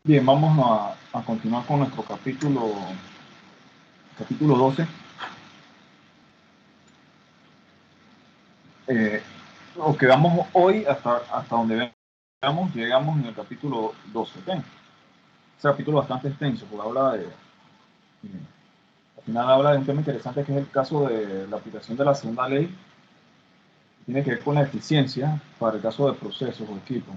Bien, vamos a continuar con nuestro capítulo 12. Lo que vamos hoy hasta donde veamos, llegamos en el capítulo 12. ¿Okay? Es un capítulo bastante extenso, porque al final habla de un tema interesante que es el caso de la aplicación de la segunda ley. Tiene que ver con la eficiencia para el caso de procesos o equipos.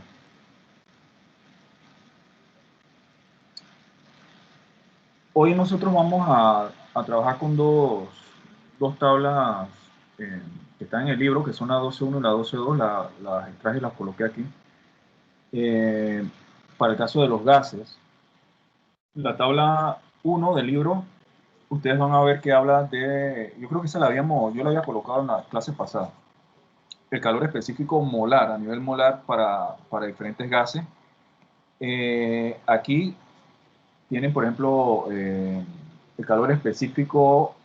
Hoy nosotros vamos a trabajar con dos tablas que están en el libro, que son la 12.1 y la 12.2, las extraje y las coloqué aquí. Para el caso de los gases, la tabla 1 del libro, ustedes van a ver que habla de, yo creo que yo la había colocado en la clase pasada, el calor específico molar, a nivel molar para diferentes gases. Aquí tienen, por ejemplo, el calor específico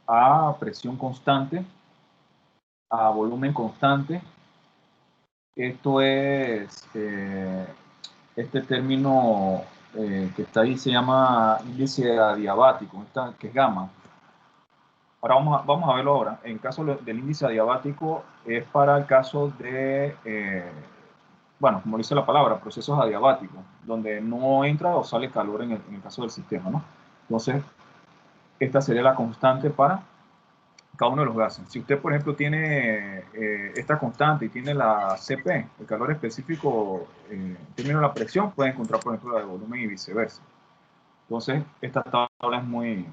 a presión constante, a volumen constante. Esto es, este término que está ahí se llama índice adiabático, que es gamma. Ahora vamos a verlo ahora. En caso del índice adiabático es para el caso de, bueno, como dice la palabra, procesos adiabáticos, donde no entra o sale calor en el caso del sistema, ¿no? Entonces, esta sería la constante para cada uno de los gases. Si usted, por ejemplo, tiene esta constante y tiene la CP, el calor específico en términos de la presión, puede encontrar, por ejemplo, la de volumen y viceversa. Entonces, esta tabla es muy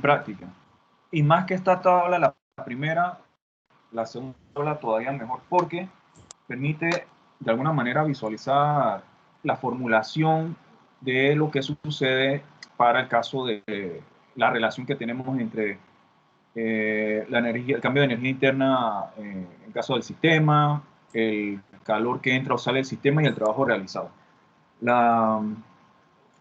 práctica. Y más que esta tabla, la primera, la segunda tabla todavía mejor, porque permite de alguna manera visualizar la formulación de lo que sucede para el caso de la relación que tenemos entre la energía, el cambio de energía interna en el caso del sistema, el calor que entra o sale del sistema y el trabajo realizado. En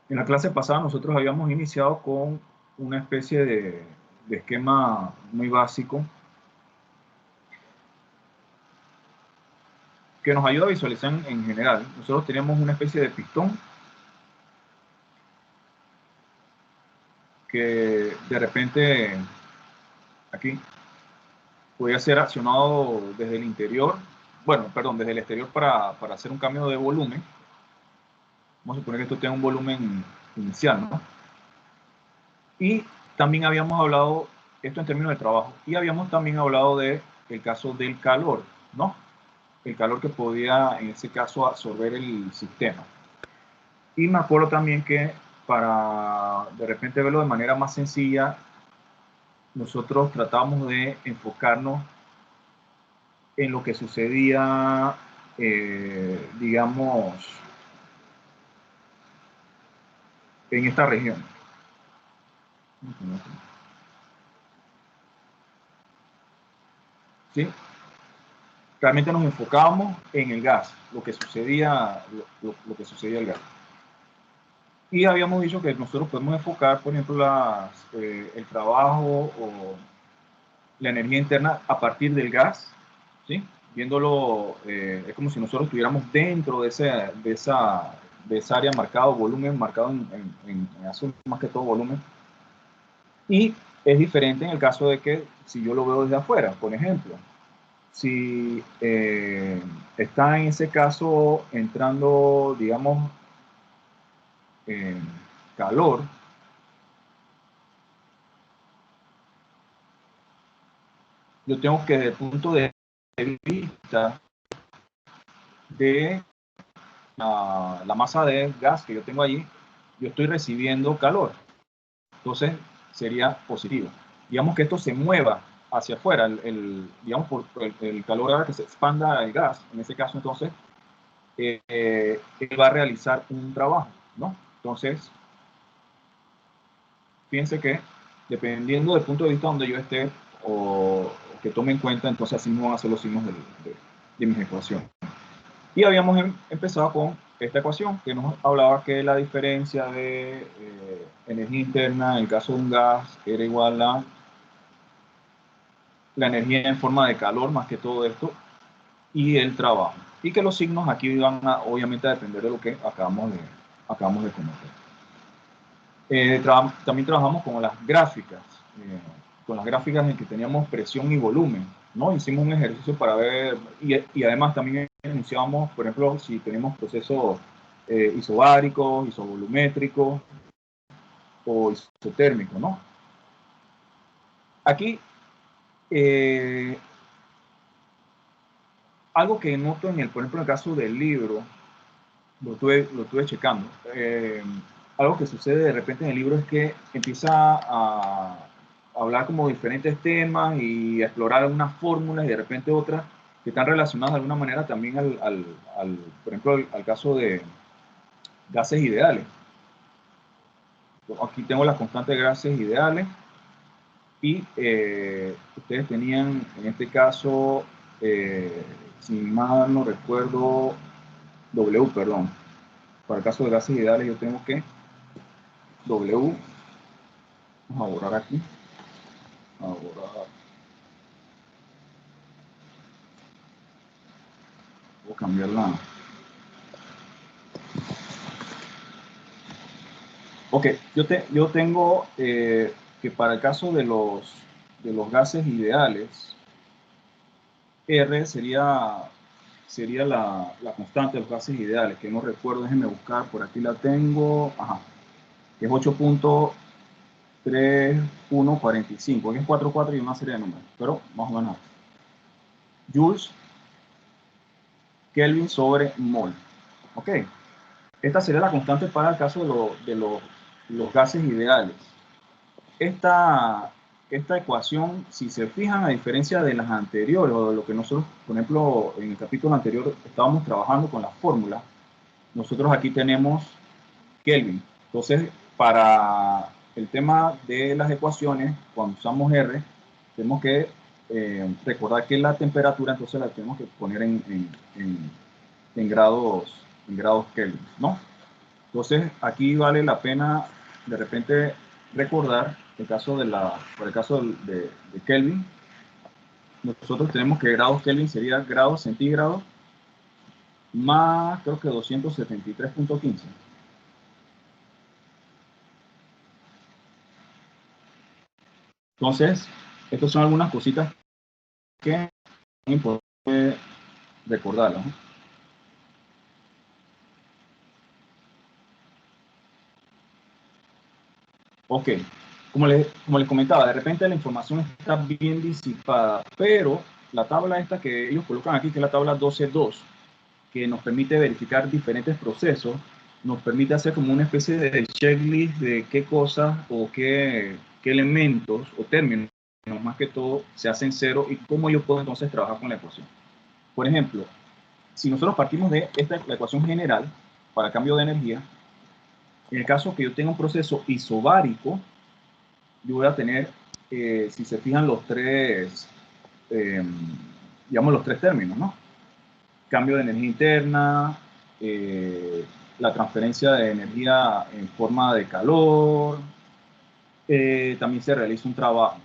la clase pasada nosotros habíamos iniciado con una especie de esquema muy básico que nos ayuda a visualizar en general. Nosotros teníamos una especie de pistón que de repente aquí podía ser accionado desde el interior, bueno, perdón, desde el exterior para hacer un cambio de volumen. Vamos a suponer que esto tenga un volumen inicial, ¿no? Y también habíamos hablado, esto en términos de trabajo, y habíamos también hablado del caso del calor, ¿no? El calor que podía, en ese caso, absorber el sistema. Y me acuerdo también que para de repente verlo de manera más sencilla, nosotros tratábamos de enfocarnos en lo que sucedía, digamos, en esta región. ¿Sí? Realmente nos enfocábamos en el gas, lo que sucedía el gas. Y habíamos dicho que nosotros podemos enfocar, por ejemplo, el trabajo o la energía interna a partir del gas, ¿sí? Viéndolo, es como si nosotros estuviéramos dentro de esa área marcado, volumen marcado en azul, más que todo volumen. Y es diferente en el caso de que si yo lo veo desde afuera, por ejemplo, si está en ese caso entrando, digamos, calor, yo tengo que desde el punto de vista de la masa de gas que yo tengo allí, yo estoy recibiendo calor. Entonces sería positivo. Digamos que esto se mueva hacia afuera, digamos por el calor ahora que se expanda el gas, en ese caso entonces, él va a realizar un trabajo, ¿no? Entonces, fíjense que dependiendo del punto de vista donde yo esté o que tome en cuenta, entonces así me van a hacer los signos de mis ecuaciones. Y habíamos empezado con esta ecuación que nos hablaba que la diferencia de energía interna en el caso de un gas era igual a la energía en forma de calor más que todo esto y el trabajo. Y que los signos aquí van a, obviamente, a depender de lo que acabamos de conocer. También trabajamos con las gráficas en que teníamos presión y volumen, ¿no? Hicimos un ejercicio para ver, y además también enunciábamos, por ejemplo, si tenemos procesos isobáricos, isovolumétricos o isotérmicos, ¿no? Aquí, algo que noto por ejemplo, en el caso del libro, lo estuve checando. Algo que sucede de repente en el libro es que empieza a hablar como diferentes temas y a explorar algunas fórmulas y de repente otras que están relacionadas de alguna manera también por ejemplo, al caso de gases ideales. Aquí tengo las constantes de gases ideales y ustedes tenían en este caso, si mal no recuerdo, W, perdón. Para el caso de gases ideales yo tengo que W, vamos a borrar aquí, voy a cambiar ok, yo tengo que para el caso de los gases ideales, R sería la constante de los gases ideales, que no recuerdo, déjenme buscar, por aquí la tengo, ajá, que es 8.3145, que es 44 y una serie de números, pero más o menos. Joules, Kelvin sobre mol. Ok, esta sería la constante para el caso de los gases ideales. Esta ecuación, si se fijan, a diferencia de las anteriores, o de lo que nosotros, por ejemplo, en el capítulo anterior estábamos trabajando con las fórmulas, nosotros aquí tenemos Kelvin. Entonces, para el tema de las ecuaciones, cuando usamos R, tenemos que recordar que la temperatura, entonces la tenemos que poner en grados Kelvin, ¿no? Entonces, aquí vale la pena de repente recordar por el caso de Kelvin, nosotros tenemos que grados Kelvin sería grados centígrados más, creo que 273.15. Entonces, estas son algunas cositas que es importante recordarlas, ¿no? Ok, como les comentaba, de repente la información está bien disipada, pero la tabla esta que ellos colocan aquí, que es la tabla 12.2, que nos permite verificar diferentes procesos, nos permite hacer como una especie de checklist de qué cosas o qué elementos o términos, más que todo, se hacen cero y cómo yo puedo entonces trabajar con la ecuación. Por ejemplo, si nosotros partimos de la ecuación general para cambio de energía, en el caso que yo tenga un proceso isobárico, yo voy a tener, si se fijan, digamos los tres términos, ¿no? Cambio de energía interna, la transferencia de energía en forma de calor, también se realiza un trabajo.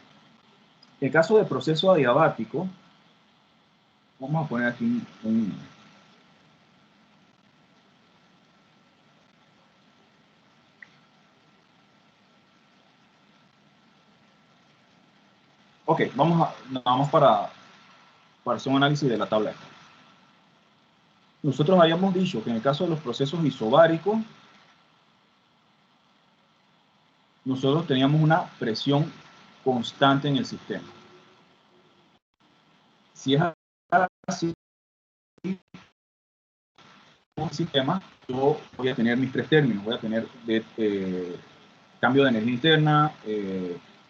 En el caso de proceso adiabático, vamos a poner aquí ok, vamos para hacer un análisis de la tabla. Nosotros habíamos dicho que en el caso de los procesos isobáricos, nosotros teníamos una presión constante en el sistema. Si es así, un sistema, yo voy a tener mis tres términos. Voy a tener cambio de energía interna,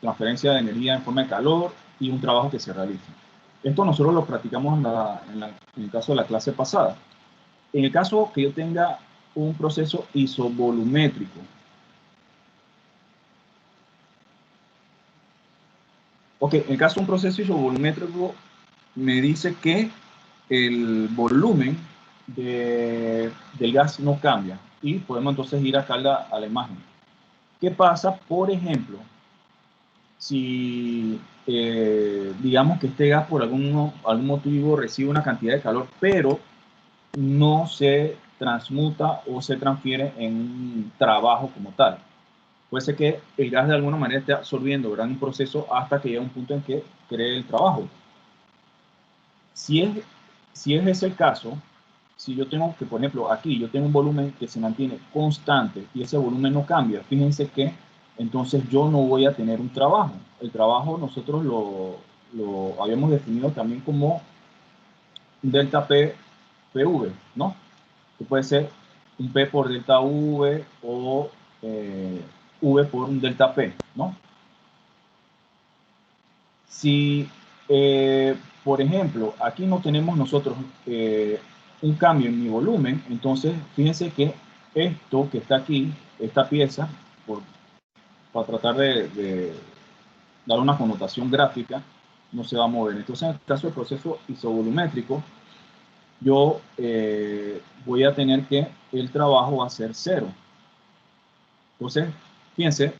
transferencia de energía en forma de calor y un trabajo que se realiza. Esto nosotros lo practicamos en el caso de la clase pasada. En el caso que yo tenga un proceso isovolumétrico, Ok, en el caso de un proceso isovolumétrico, me dice que el volumen del gas no cambia y podemos entonces ir acá a la imagen. ¿Qué pasa? Por ejemplo, si digamos que este gas por algún motivo recibe una cantidad de calor, pero no se transmuta o se transfiere en un trabajo como tal. Puede ser que el gas de alguna manera esté absorbiendo, ¿verdad?, un proceso hasta que llegue un punto en que cree el trabajo. Si es ese el caso, si yo tengo que, por ejemplo, aquí yo tengo un volumen que se mantiene constante y ese volumen no cambia, fíjense que entonces yo no voy a tener un trabajo. El trabajo nosotros lo habíamos definido también como delta P, PV, ¿no? Que puede ser un P por delta V o V por un delta P, ¿no? Si, por ejemplo, aquí no tenemos nosotros un cambio en mi volumen, entonces fíjense que esto que está aquí, esta pieza, para tratar de dar una connotación gráfica, no se va a mover. Entonces, en el caso del proceso isovolumétrico, yo voy a tener que el trabajo va a ser cero. Entonces, fíjense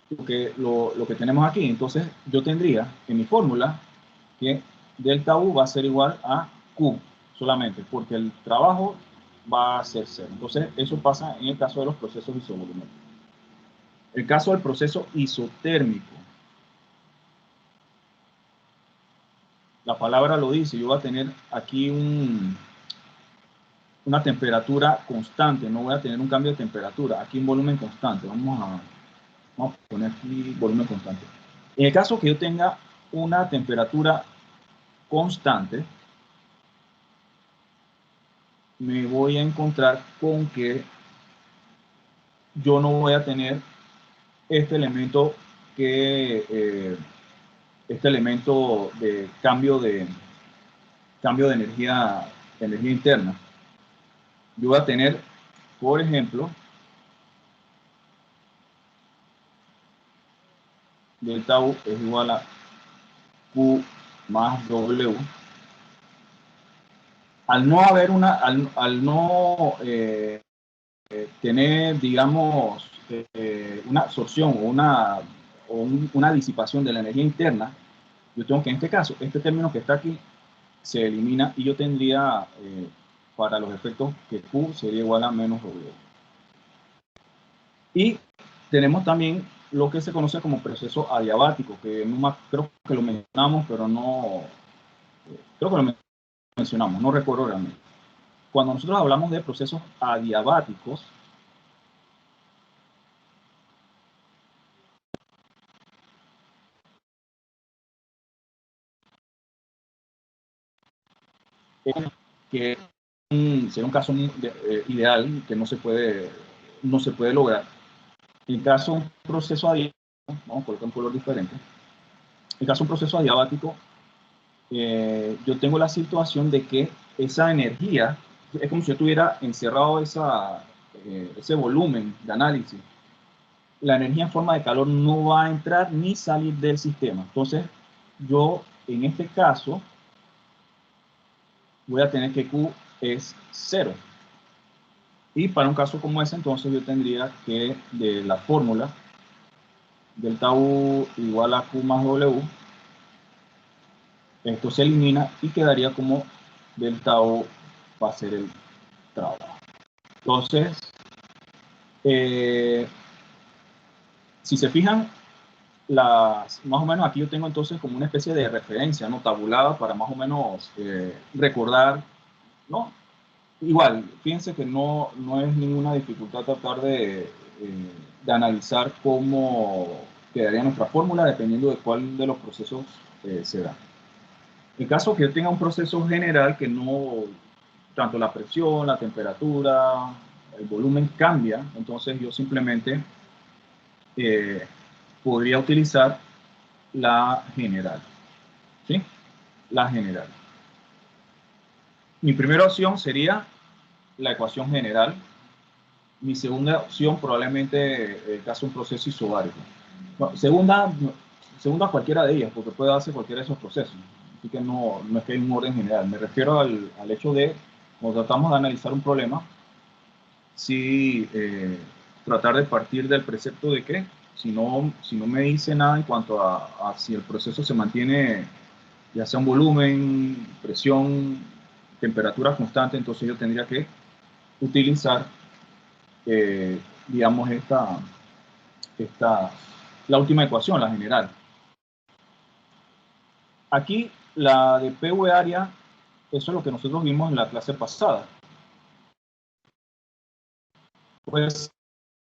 lo que tenemos aquí. Entonces, yo tendría en mi fórmula que delta U va a ser igual a Q solamente, porque el trabajo va a ser cero. Entonces, eso pasa en el caso de los procesos isovolumétricos. El caso del proceso isotérmico, la palabra lo dice, yo voy a tener aquí una temperatura constante, no voy a tener un cambio de temperatura, aquí un volumen constante. Vamos a poner aquí volumen constante. En el caso que yo tenga una temperatura constante, me voy a encontrar con que yo no voy a tener este elemento este elemento de cambio de energía interna. Yo voy a tener, por ejemplo, delta U es igual a Q más W. Al no haber al no tener, digamos, una absorción una disipación de la energía interna, yo tengo que, en este caso, este término que está aquí se elimina y yo tendría, para los efectos, que Q sería igual a menos W. Y tenemos también lo que se conoce como proceso adiabático, que no, creo que lo mencionamos, pero no, creo que lo mencionamos, no recuerdo realmente. Cuando nosotros hablamos de procesos adiabáticos, que sería un caso ideal que no se puede lograr. En el caso de un proceso adiabático, vamos a colocar un color diferente. En el caso de un proceso adiabático, yo tengo la situación de que esa energía, es como si yo tuviera encerrado ese volumen de análisis. La energía en forma de calor no va a entrar ni salir del sistema. Entonces, yo en este caso voy a tener que Q es 0. Y para un caso como ese, entonces yo tendría que de la fórmula delta U igual a Q más W, esto se elimina y quedaría como delta U va a ser el trabajo. Entonces, si se fijan, más o menos aquí yo tengo entonces como una especie de referencia, ¿no?, tabulada para más o menos recordar, ¿no? Igual, fíjense que no es ninguna dificultad tratar de analizar cómo quedaría nuestra fórmula dependiendo de cuál de los procesos se da. En caso que yo tenga un proceso general que no, tanto la presión, la temperatura, el volumen cambia, entonces yo simplemente podría utilizar la general, ¿sí? La general. Mi primera opción sería la ecuación general. Mi segunda opción probablemente el caso de un proceso isobárico. Bueno, segunda, segundo a cualquiera de ellas, porque puede darse cualquiera de esos procesos. Así que no es que hay un orden general. Me refiero al hecho de, cuando tratamos de analizar un problema, sí tratar de partir del precepto de que si no me dice nada en cuanto a si el proceso se mantiene, ya sea un volumen, presión, temperatura constante, entonces yo tendría que utilizar, digamos, esta, la última ecuación, la general. Aquí, la de PV área, eso es lo que nosotros vimos en la clase pasada. Pues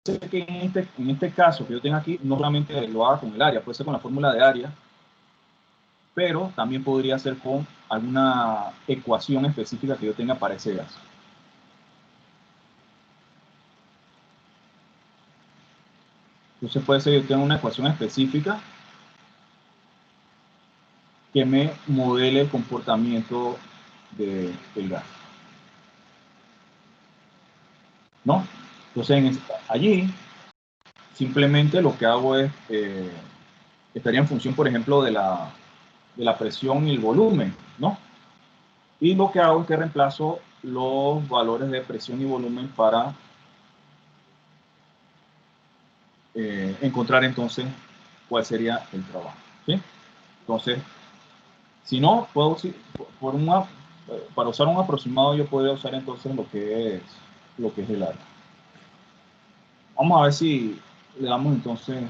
que en este caso que yo tengo aquí, no solamente lo haga con el área, puede ser con la fórmula de área, pero también podría ser con alguna ecuación específica que yo tenga para ese gas. Entonces puede ser que yo tenga una ecuación específica que me modele el comportamiento del gas, ¿no? Entonces allí simplemente lo que hago es, estaría en función, por ejemplo, de la presión y el volumen, ¿no? Y lo que hago es que reemplazo los valores de presión y volumen para encontrar entonces cuál sería el trabajo, ¿sí? Entonces, si no, para usar un aproximado yo podría usar entonces lo que es el área. Vamos a ver si le damos entonces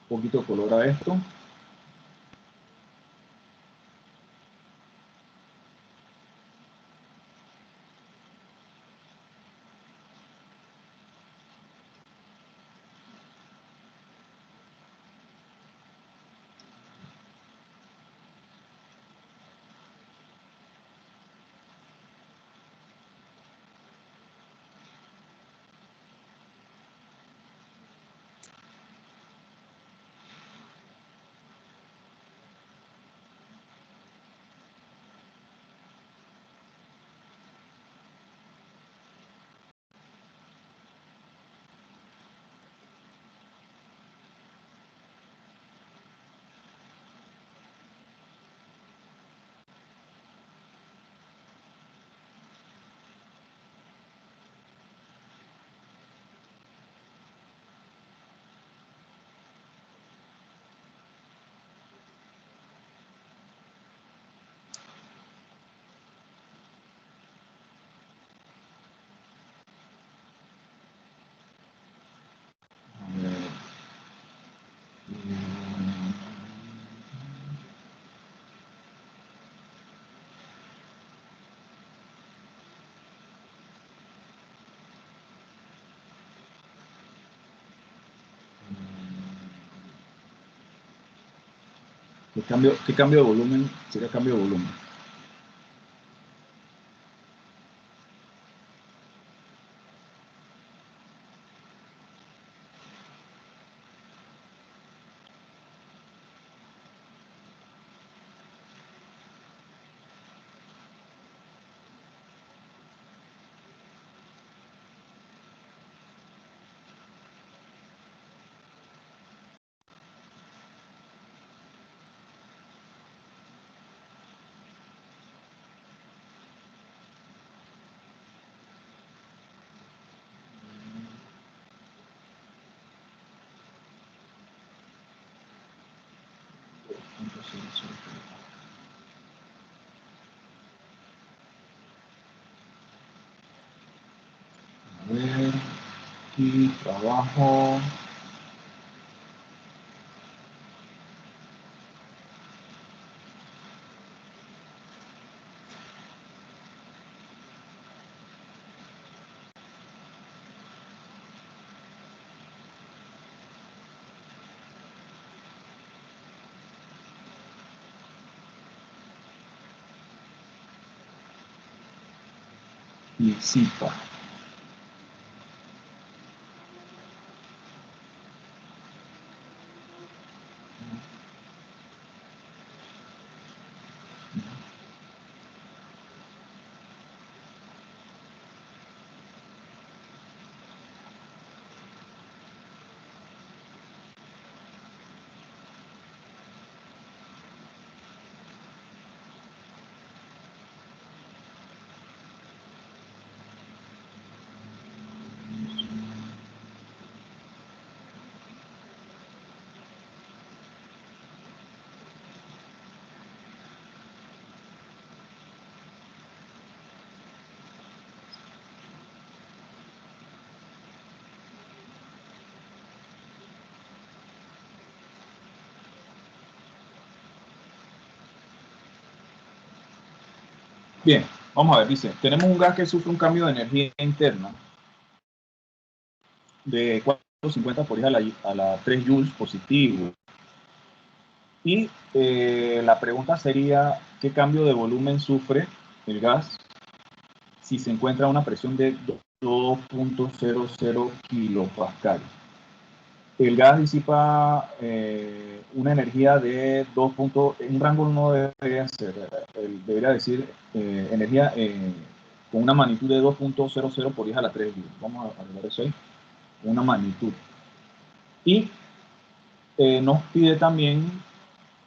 un poquito de color a esto. ¿Qué cambio de volumen sería cambio de volumen? A ver, aquí trabajo. Y zipa. Bien, vamos a ver, dice, tenemos un gas que sufre un cambio de energía interna de 450 por 10 a la 3 joules positivo. Y la pregunta sería, ¿qué cambio de volumen sufre el gas si se encuentra a una presión de 2.00 kilopascal? El gas disipa una energía de 2. Un rango no debería ser, debería decir energía con una magnitud de 2.00 por 10 a la 3 joules. Vamos a ver eso ahí, una magnitud. Y nos pide también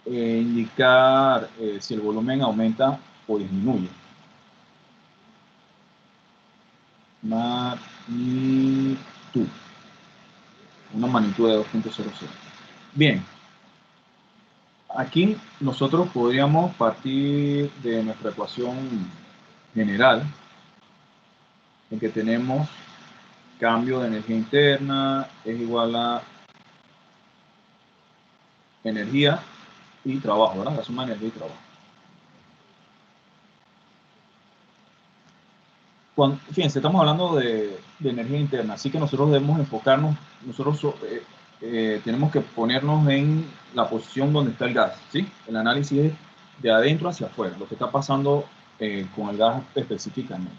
indicar si el volumen aumenta o disminuye. Magnitud. Una magnitud de 2.00. Bien. Aquí nosotros podríamos partir de nuestra ecuación general, en que tenemos cambio de energía interna es igual a energía y trabajo, ¿verdad? La suma de energía y trabajo. Fíjense, estamos hablando de energía interna, así que nosotros debemos enfocarnos, nosotros tenemos que ponernos en la posición donde está el gas, ¿sí? El análisis es de adentro hacia afuera, lo que está pasando con el gas específicamente.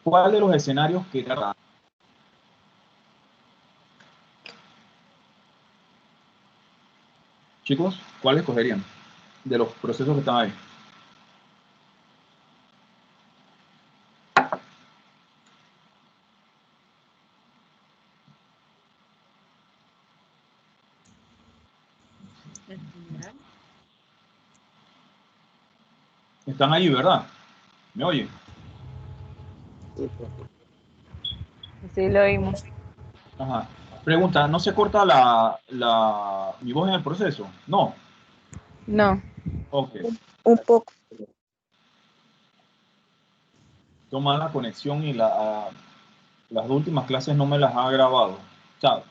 ¿Cuál de los escenarios que chicos, cuál escogerían de los procesos que están ahí? Están ahí, ¿verdad? ¿Me oyen? Sí, lo oímos. Ajá. Pregunta, ¿no se corta mi voz en el proceso? No. No. Ok. Un poco. Toma la conexión y las últimas clases no me las ha grabado. O sea,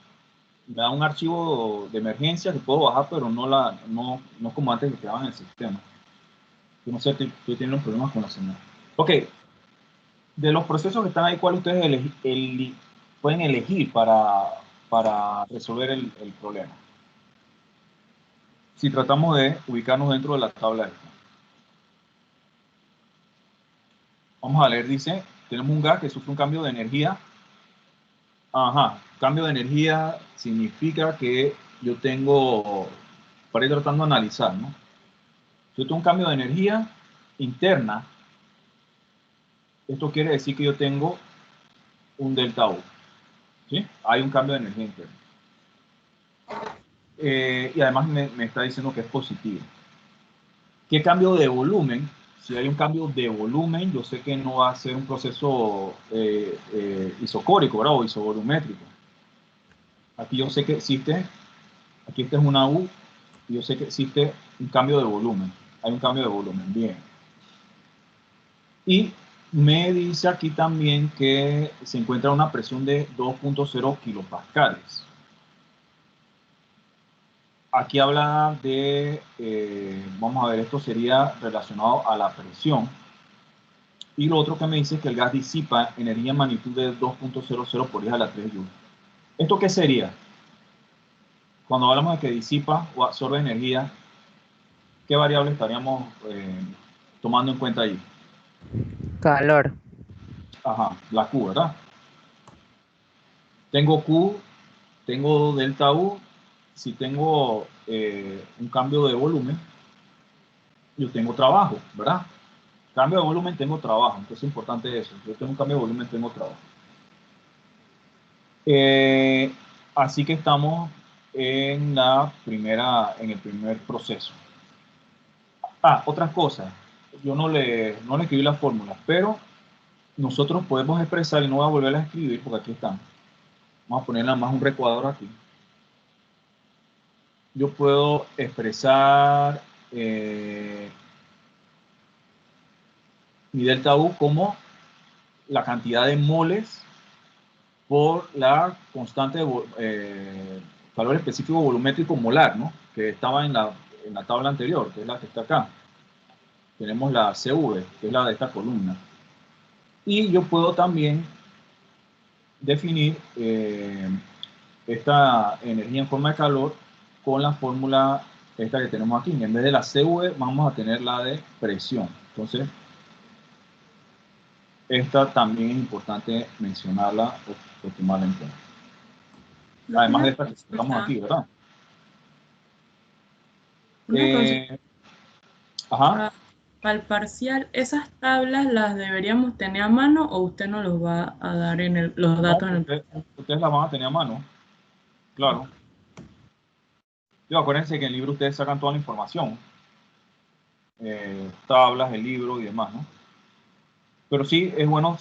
me da un archivo de emergencia que puedo bajar, pero no como antes que quedaba en el sistema. Yo no sé, estoy teniendo problemas con la señal. Ok. De los procesos que están ahí, ¿cuál ustedes pueden elegir para resolver el problema? Si tratamos de ubicarnos dentro de la tabla esta. Vamos a leer, dice, tenemos un gas que sufre un cambio de energía. Ajá, cambio de energía significa que yo tengo, para ir tratando de analizar, ¿no? Yo tengo un cambio de energía interna. Esto quiere decir que yo tengo un delta U, ¿sí? Hay un cambio de energía interna. Y además me está diciendo que es positivo. ¿Qué cambio de volumen? Si hay un cambio de volumen, yo sé que no va a ser un proceso isocórico, ¿verdad? O isovolumétrico. Aquí yo sé que existe, aquí esta es una U, y yo sé que existe un cambio de volumen. Hay un cambio de volumen, bien. Y me dice aquí también que se encuentra una presión de 2.0 kilopascales. Aquí habla de, vamos a ver, esto sería relacionado a la presión. Y lo otro que me dice es que el gas disipa energía en magnitud de 2.00 por 10 a la 3 joules. ¿Esto qué sería? Cuando hablamos de que disipa o absorbe energía, ¿qué variable estaríamos tomando en cuenta ahí? Calor. Ajá, la Q, ¿verdad? Tengo Q, tengo delta U. Si tengo un cambio de volumen, yo tengo trabajo, ¿verdad? Cambio de volumen, tengo trabajo. Entonces es importante eso. Yo tengo un cambio de volumen, tengo trabajo. Así que estamos en el primer proceso. Otras cosas. Yo no le escribí las fórmulas, pero nosotros podemos expresar, y no voy a volver a escribir porque aquí están. Vamos a poner nada más un recuadro aquí. Yo puedo expresar mi delta U como la cantidad de moles por la constante calor específico volumétrico molar, ¿no? Que estaba en la tabla anterior, que es la que está acá. Tenemos la CV, que es la de esta columna. Y yo puedo también definir esta energía en forma de calor con la fórmula esta que tenemos aquí. En vez de la CV vamos a tener la de presión. Entonces, esta también es importante mencionarla o tomarla en cuenta. Además de esta que estamos aquí, ¿verdad? Una consulta. Ajá. Para el parcial, ¿esas tablas las deberíamos tener a mano o usted nos los va a dar los datos en el parcial? Ustedes las van a tener a mano, claro. Acuérdense que en el libro ustedes sacan toda la información. Tablas, el libro y demás, ¿no? Pero sí es bueno,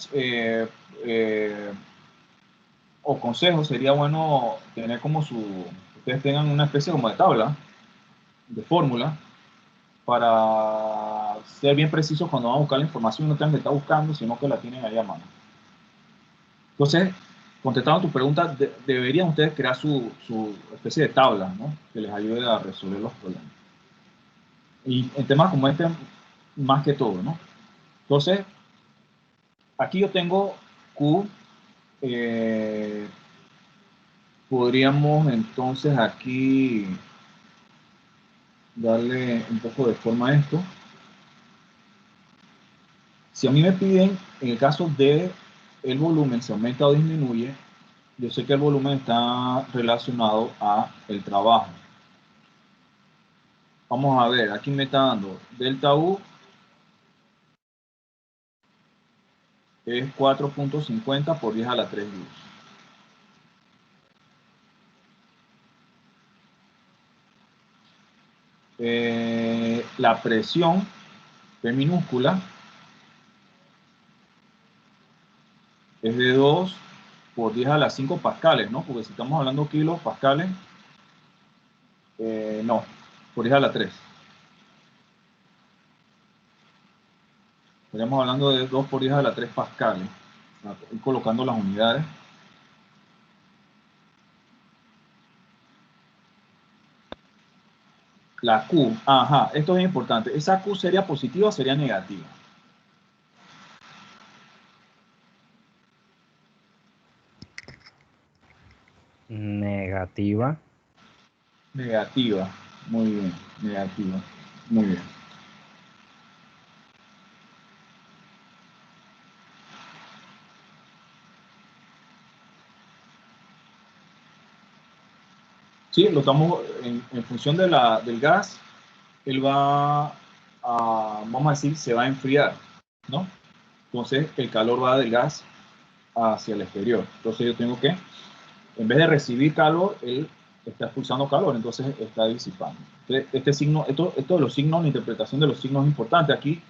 o consejo, sería bueno tener como ustedes tengan una especie como de tabla, de fórmula, para ser bien precisos cuando van a buscar la información y no tengan que estar buscando, sino que la tienen ahí a mano. Entonces, contestando tu pregunta, deberían ustedes crear su especie de tabla, ¿no? Que les ayude a resolver los problemas. Y en temas como este, más que todo, ¿no? Entonces, aquí yo tengo Q. Podríamos entonces aquí darle un poco de forma a esto. Si a mí me piden, en el caso de el volumen, se aumenta o disminuye, yo sé que el volumen está relacionado a el trabajo. Vamos a ver, aquí me está dando delta U es 4.50 por 10 a la 3 joules. La presión P minúscula es de 2 por 10 a las 5 pascales, ¿no? Porque si estamos hablando kilos, pascales, no, por 10 a la 3. Estaríamos hablando de 2 por 10 a la 3 pascales. Estoy colocando las unidades. La Q, ajá, esto es importante. ¿Esa Q sería positiva o sería negativa? Negativa. Negativa, muy bien, negativa, muy bien. Sí, lo estamos en función de del gas, él va a, vamos a decir, se va a enfriar, ¿no? Entonces el calor va del gas hacia el exterior. Entonces yo tengo que, en vez de recibir calor, él está expulsando calor, entonces está disipando. Entonces, este signo, esto de los signos, la interpretación de los signos es importante. Aquí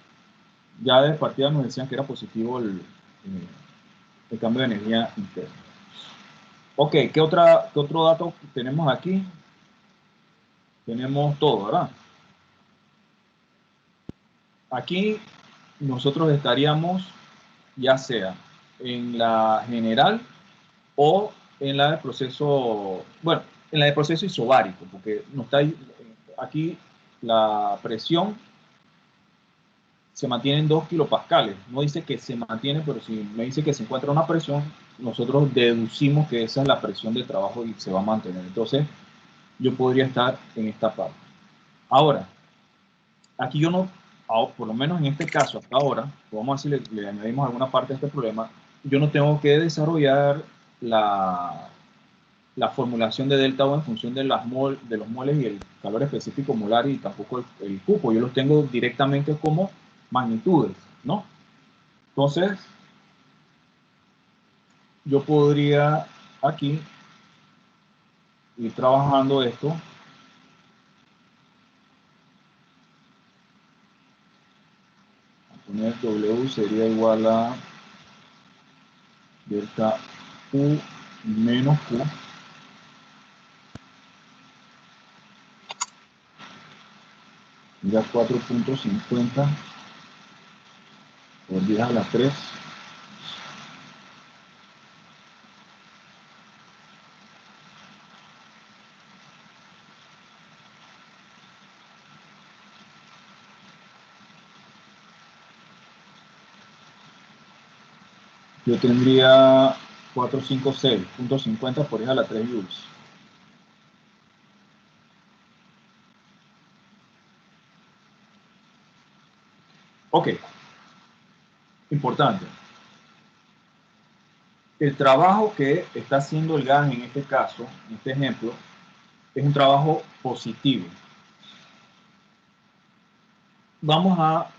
ya de partida nos decían que era positivo el cambio de energía interna. Ok, ¿qué otro dato tenemos aquí? Tenemos todo, ¿verdad? Aquí nosotros estaríamos ya sea en la general o en la de proceso, bueno, en la de proceso isobárico, porque no está ahí, aquí la presión se mantiene en 2 kilopascales. No dice que se mantiene, pero si me dice que se encuentra una presión, nosotros deducimos que esa es la presión de trabajo y se va a mantener. Entonces, yo podría estar en esta parte. Ahora, aquí yo no, por lo menos en este caso, hasta ahora, vamos a decir, le añadimos alguna parte de este problema, yo no tengo que desarrollar la formulación de delta O en función de, de los moles y el calor específico molar y tampoco el cupo. Yo los tengo directamente como magnitudes, ¿no? Entonces, yo podría aquí ir trabajando esto. Poner W sería igual a delta U menos Q ya 4.50 por 10 a la 3 yo tendría 456.50 por 10 a la 3 joules. Ok, importante. El trabajo que está haciendo el gas en este caso, en este ejemplo, es un trabajo positivo. Vamos a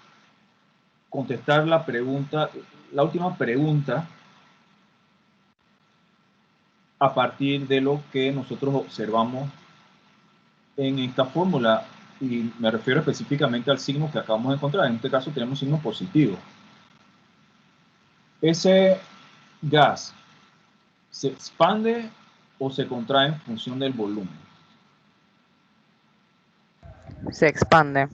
contestar la pregunta, la última pregunta, a partir de lo que nosotros observamos en esta fórmula, y me refiero específicamente al signo que acabamos de encontrar. En este caso tenemos signo positivo. Ese gas se expande o se contrae en función del volumen. Se expande.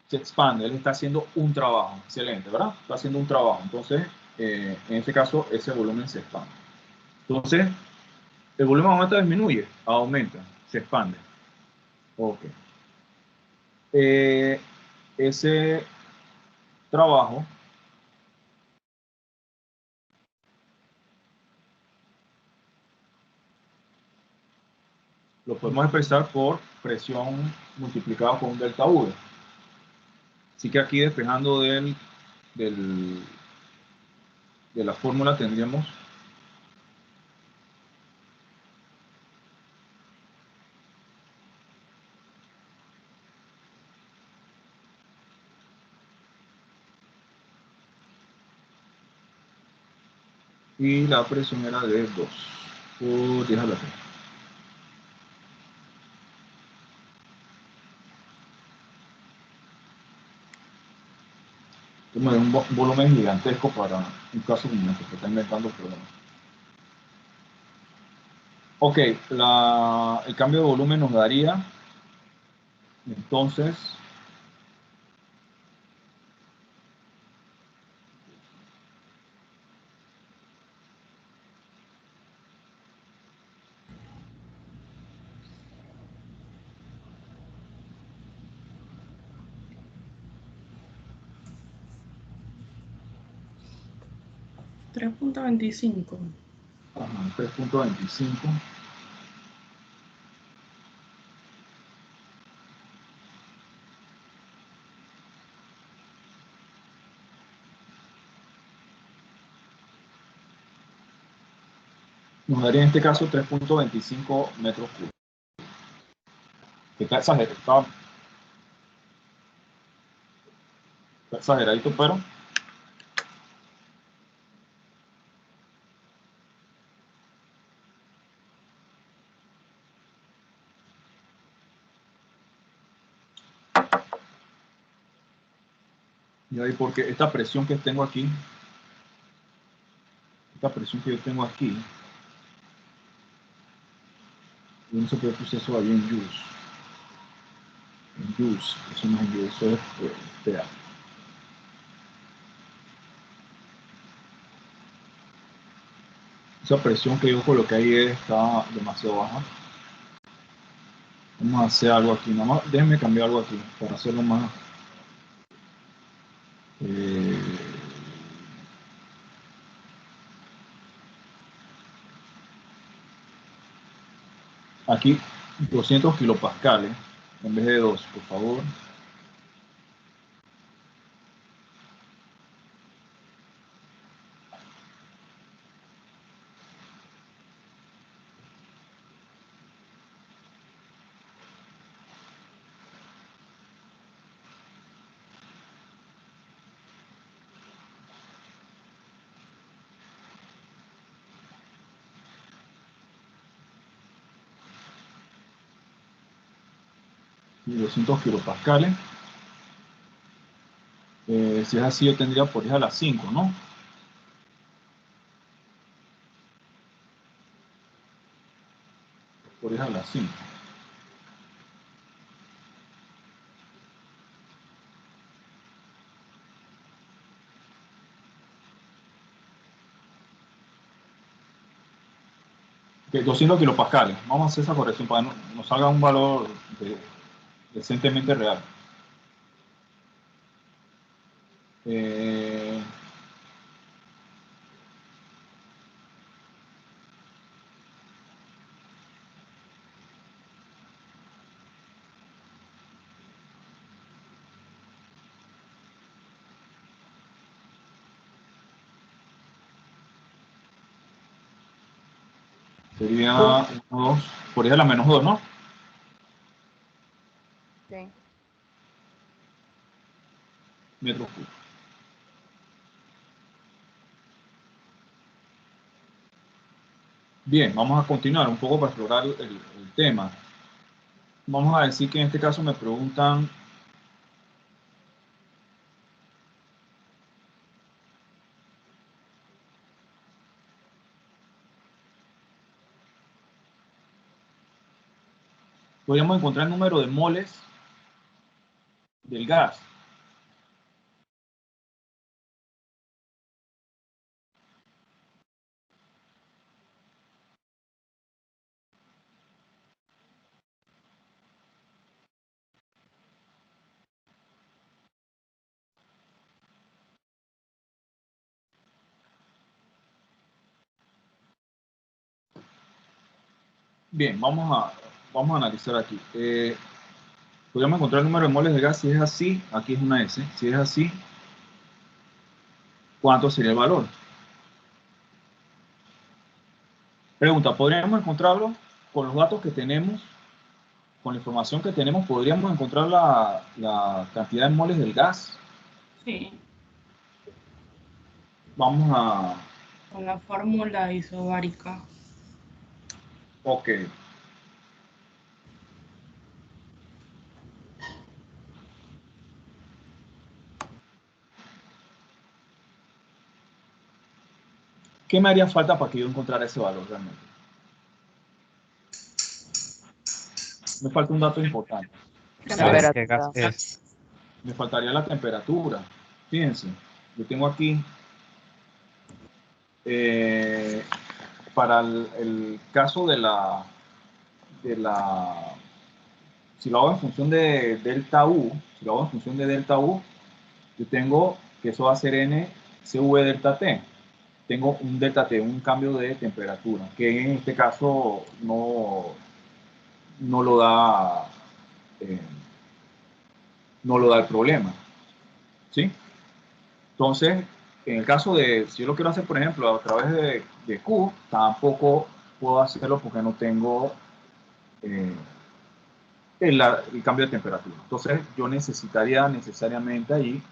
Se expande, él está haciendo un trabajo. Excelente, ¿verdad? Está haciendo un trabajo. Entonces, en este caso, ese volumen se expande. Entonces, el volumen aumenta o disminuye, aumenta, se expande. Ok. Ese trabajo lo podemos expresar por presión multiplicada por un delta V. Así que aquí despejando de la fórmula tendríamos y la presión era de 2 por 10 a la 3. Esto me da un volumen gigantesco para un caso como este que está inventando problemas. Ok, el cambio de volumen nos daría entonces $3.25. 3.25. Nos daría en este caso 3.25 metros cúbicos. Está exageradito, pero y ahí porque esta presión que tengo aquí, esta presión que yo tengo aquí, yo no sé por qué puse eso ahí en joules. En joules, eso no es en joules, eso es PA. Esa presión que yo coloqué ahí está demasiado baja. Vamos a hacer algo aquí, nada más déjenme cambiar algo aquí para hacerlo más. Aquí 200 kilopascales en vez de 2, por favor. Y 200 kilopascales. Si es así, yo tendría por 10 a la 5, ¿no? Por 10 a la 5. Okay, 200 kilopascales. Vamos a hacer esa corrección para que nos salga un valor decentemente real. Sería 1, 2, por ahí es la menos 2, ¿no? Sí. Metros cúbicos. Bien, vamos a continuar un poco para explorar el tema. Vamos a decir que en este caso me preguntan podríamos encontrar el número de moles del gas. Bien, vamos a analizar aquí. Podríamos encontrar el número de moles de gas. Si es así, aquí es una S. Si es así, ¿cuánto sería el valor? Pregunta, ¿podríamos encontrarlo con los datos que tenemos, con la información que tenemos, podríamos encontrar la cantidad de moles del gas? Sí, Vamos a... con la fórmula isobárica. Ok. ¿Qué me haría falta para que yo encontrara ese valor realmente? Me falta un dato importante. Temperatura. ¿Qué gas es? Me faltaría la temperatura. Fíjense, yo tengo aquí, para el caso de si lo hago en función de delta U, si lo hago en función de delta U, yo tengo que eso va a ser N CV delta T. Tengo un delta T, un cambio de temperatura, que en este caso no lo da, eh, no lo da el problema, ¿sí? Entonces, en el caso de, si yo lo quiero hacer, por ejemplo, a través de Q, tampoco puedo hacerlo porque no tengo eh, el cambio de temperatura. Entonces, yo necesitaría necesariamente ahí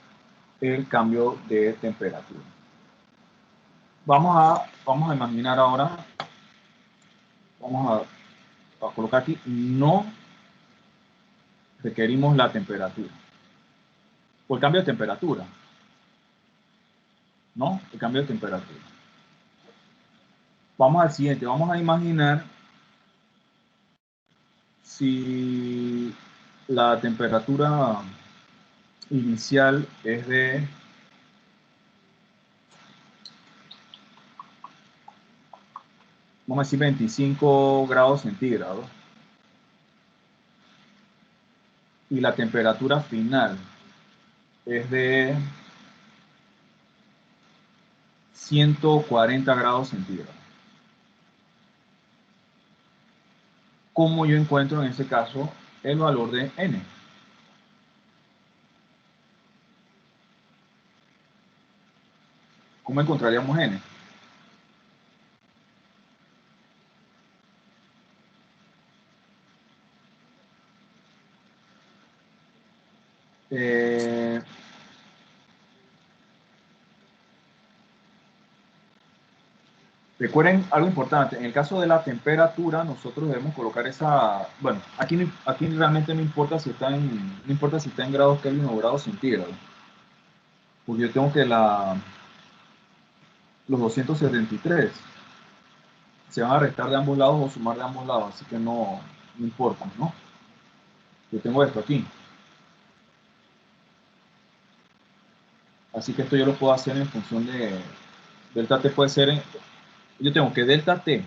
el cambio de temperatura. Vamos a imaginar ahora, vamos a colocar aquí, no requerimos la temperatura. O el cambio de temperatura, ¿no? El cambio de temperatura. Vamos al siguiente, vamos a imaginar si la temperatura inicial es de, vamos a decir, 25 grados centígrados, y la temperatura final es de 140 grados centígrados. ¿Cómo yo encuentro en ese caso el valor de N? ¿Cómo encontraríamos N? Recuerden algo importante, en el caso de la temperatura, nosotros debemos colocar esa, bueno, aquí realmente no importa si está en grados Kelvin o grados centígrados, porque yo tengo que los 273 se van a restar de ambos lados o sumar de ambos lados, así que no importa, ¿no? Yo tengo esto aquí. Así que esto yo lo puedo hacer en función de, delta T puede ser, yo tengo que delta T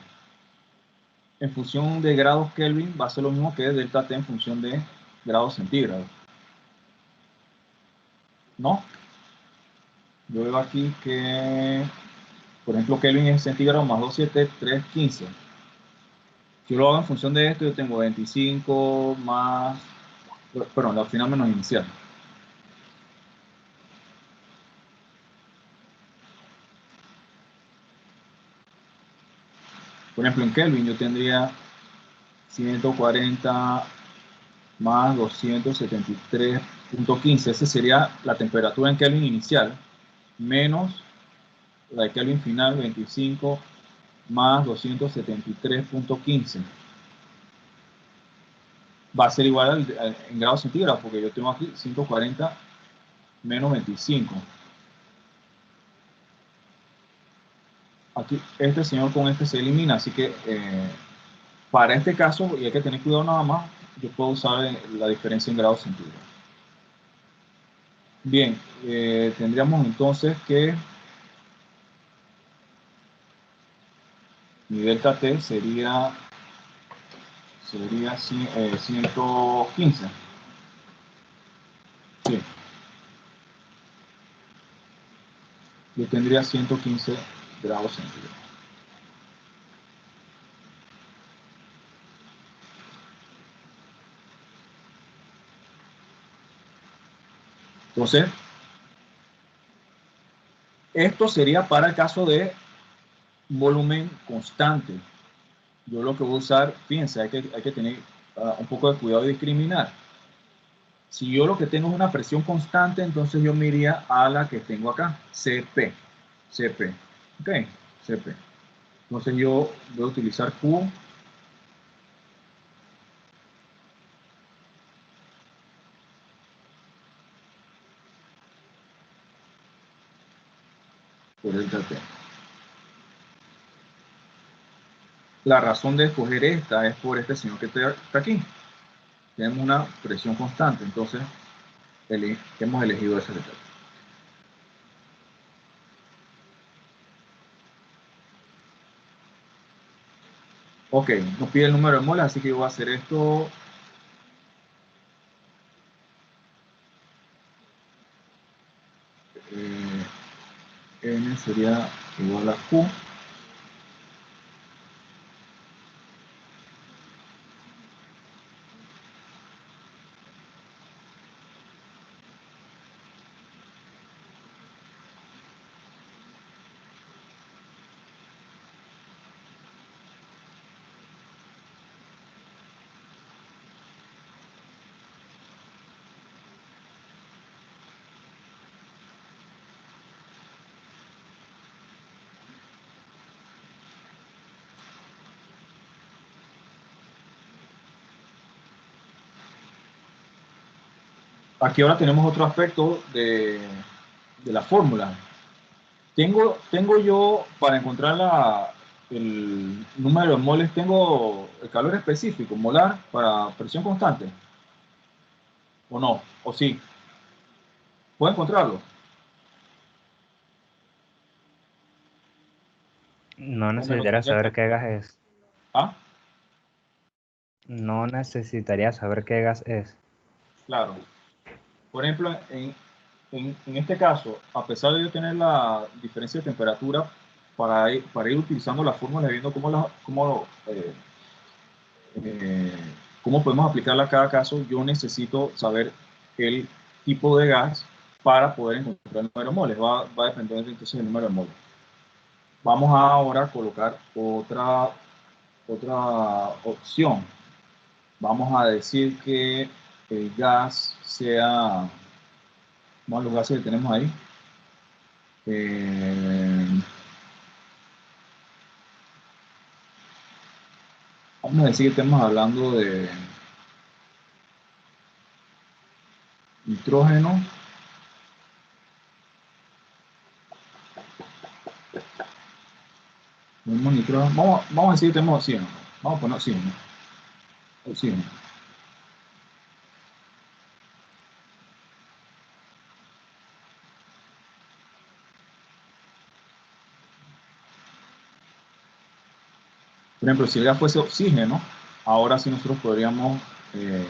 en función de grados Kelvin va a ser lo mismo que delta T en función de grados centígrados, ¿no? Yo veo aquí que, por ejemplo, Kelvin es centígrados más 27315. Si yo lo hago en función de esto, yo tengo 25 más, perdón, la final menos inicial. Por ejemplo, en Kelvin yo tendría 140 más 273.15. Esa sería la temperatura en Kelvin inicial, menos la de Kelvin final, 25 más 273.15. Va a ser igual en grados centígrados, porque yo tengo aquí 140 menos 25. Aquí este señor con este se elimina, así que para este caso, y hay que tener cuidado nada más, yo puedo usar la diferencia en grados centígrados. Bien, tendríamos entonces que mi delta T sería 115. Sí. Yo tendría 115 grados centígrados. Entonces, esto sería para el caso de volumen constante. Yo lo que voy a usar, fíjense, hay que tener un poco de cuidado y discriminar. Si yo lo que tengo es una presión constante, entonces yo me iría a la que tengo acá, CP. CP. Ok, CP. Entonces yo voy a utilizar Q por delta T. La razón de escoger esta es por este señor que está aquí. Tenemos una presión constante, entonces hemos elegido ese detalle. Ok, nos pide el número de moles, así que yo voy a hacer esto. N sería igual a Q. Aquí ahora tenemos otro aspecto de la fórmula. Tengo yo, para encontrar el número de moles, tengo el calor específico, molar, para presión constante. ¿O no? ¿O sí? ¿Puedo encontrarlo? No ¿O me lo necesitaría tendría saber que... qué gas es. Ah, No necesitaría saber qué gas es. claro. Por ejemplo, en este caso, a pesar de yo tener la diferencia de temperatura, para ir utilizando la fórmula y viendo cómo podemos aplicarla a cada caso, yo necesito saber el tipo de gas para poder encontrar el número de moles. Va a depender entonces del número de moles. Vamos ahora a colocar otra opción. Vamos a decir que el gas sea, vamos a los gases que tenemos ahí. Vamos a decir que estamos hablando de nitrógeno, vamos a decir que tenemos oxígeno. Vamos a poner oxígeno. Oxígeno. Por ejemplo, si el gas fuese oxígeno, ahora sí nosotros podríamos ir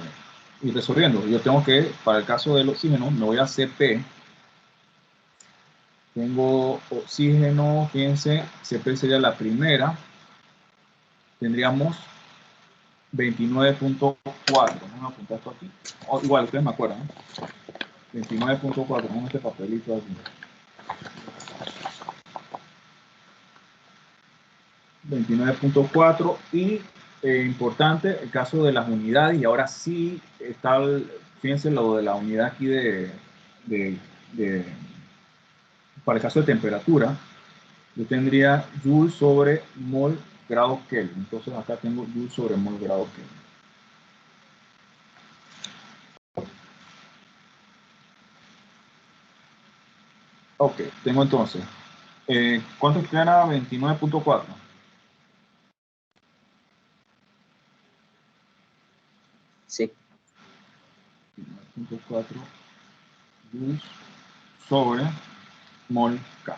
resolviendo. Yo tengo que, para el caso del oxígeno, me voy a CP. Tengo oxígeno, fíjense, CP sería la primera. Tendríamos 29.4. Vamos a apuntar esto aquí. Igual, ustedes me acuerdan, ¿no? 29.4. Vamos a este papelito aquí. 29.4 y importante el caso de las unidades, y ahora sí está, fíjense lo de la unidad aquí para el caso de temperatura, yo tendría Joule sobre mol grado Kelvin. Entonces acá tengo Joule sobre mol grado Kelvin. Ok, tengo entonces, ¿cuánto queda? 29.4. Sí. 29.4 joules sobre mol K.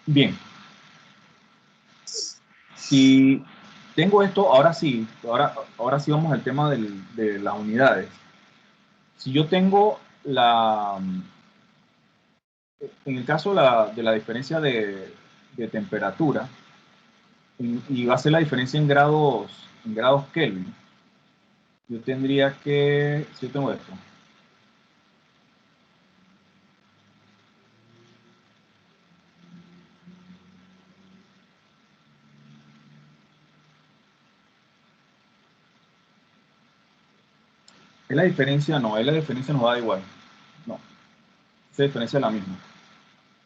Bien. Si tengo esto, ahora sí vamos al tema de las unidades. Si yo tengo en el caso de la diferencia de temperatura, y va a ser la diferencia en grados Kelvin, yo tendría que, si yo tengo esto, es la diferencia, no, es la diferencia nos da igual, no, esa diferencia es la misma.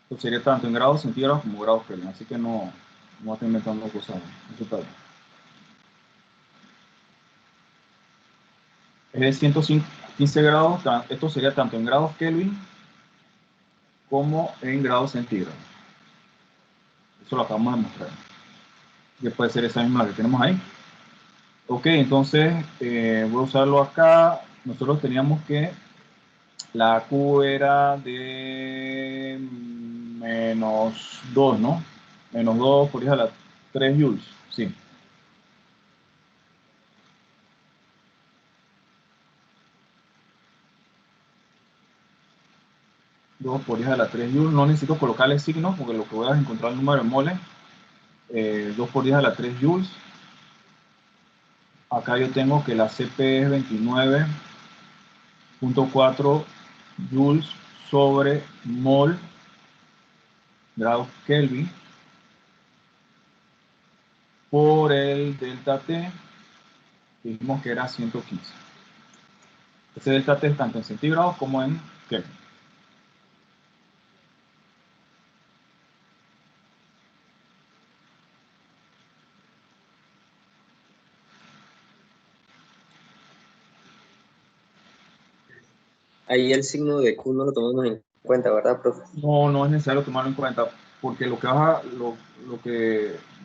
Esto sería tanto en grados centígrados como grados Kelvin, así que no estoy inventando cosas, eso está bien. Es de 115 grados, esto sería tanto en grados Kelvin como en grados centígrados. Eso lo acabamos de mostrar. Y puede ser esa misma que tenemos ahí. Ok, entonces voy a usarlo acá. Nosotros teníamos que la Q era de menos 2, ¿no? Menos 2 por 10 a la 3 joules. Sí. Dos por 10 a la 3 joules. No necesito colocarle signos porque lo que voy a encontrar el número de moles. 2 por 10 a la 3 joules. Acá yo tengo que la CP es 29.4 joules sobre mol grados Kelvin por el delta T, dijimos que era 115. Ese delta T es tanto en centígrados como en Kelvin. Ahí el signo de Q no lo tomamos en cuenta, ¿verdad, profe? No es necesario tomarlo en cuenta, porque lo que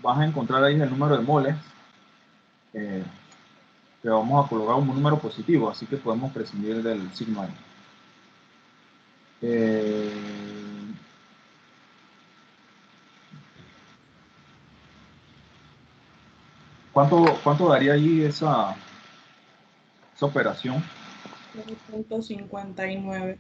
vas a encontrar ahí es el número de moles, que vamos a colocar un número positivo, así que podemos prescindir del signo ahí. ¿Cuánto daría allí esa operación? 0.59.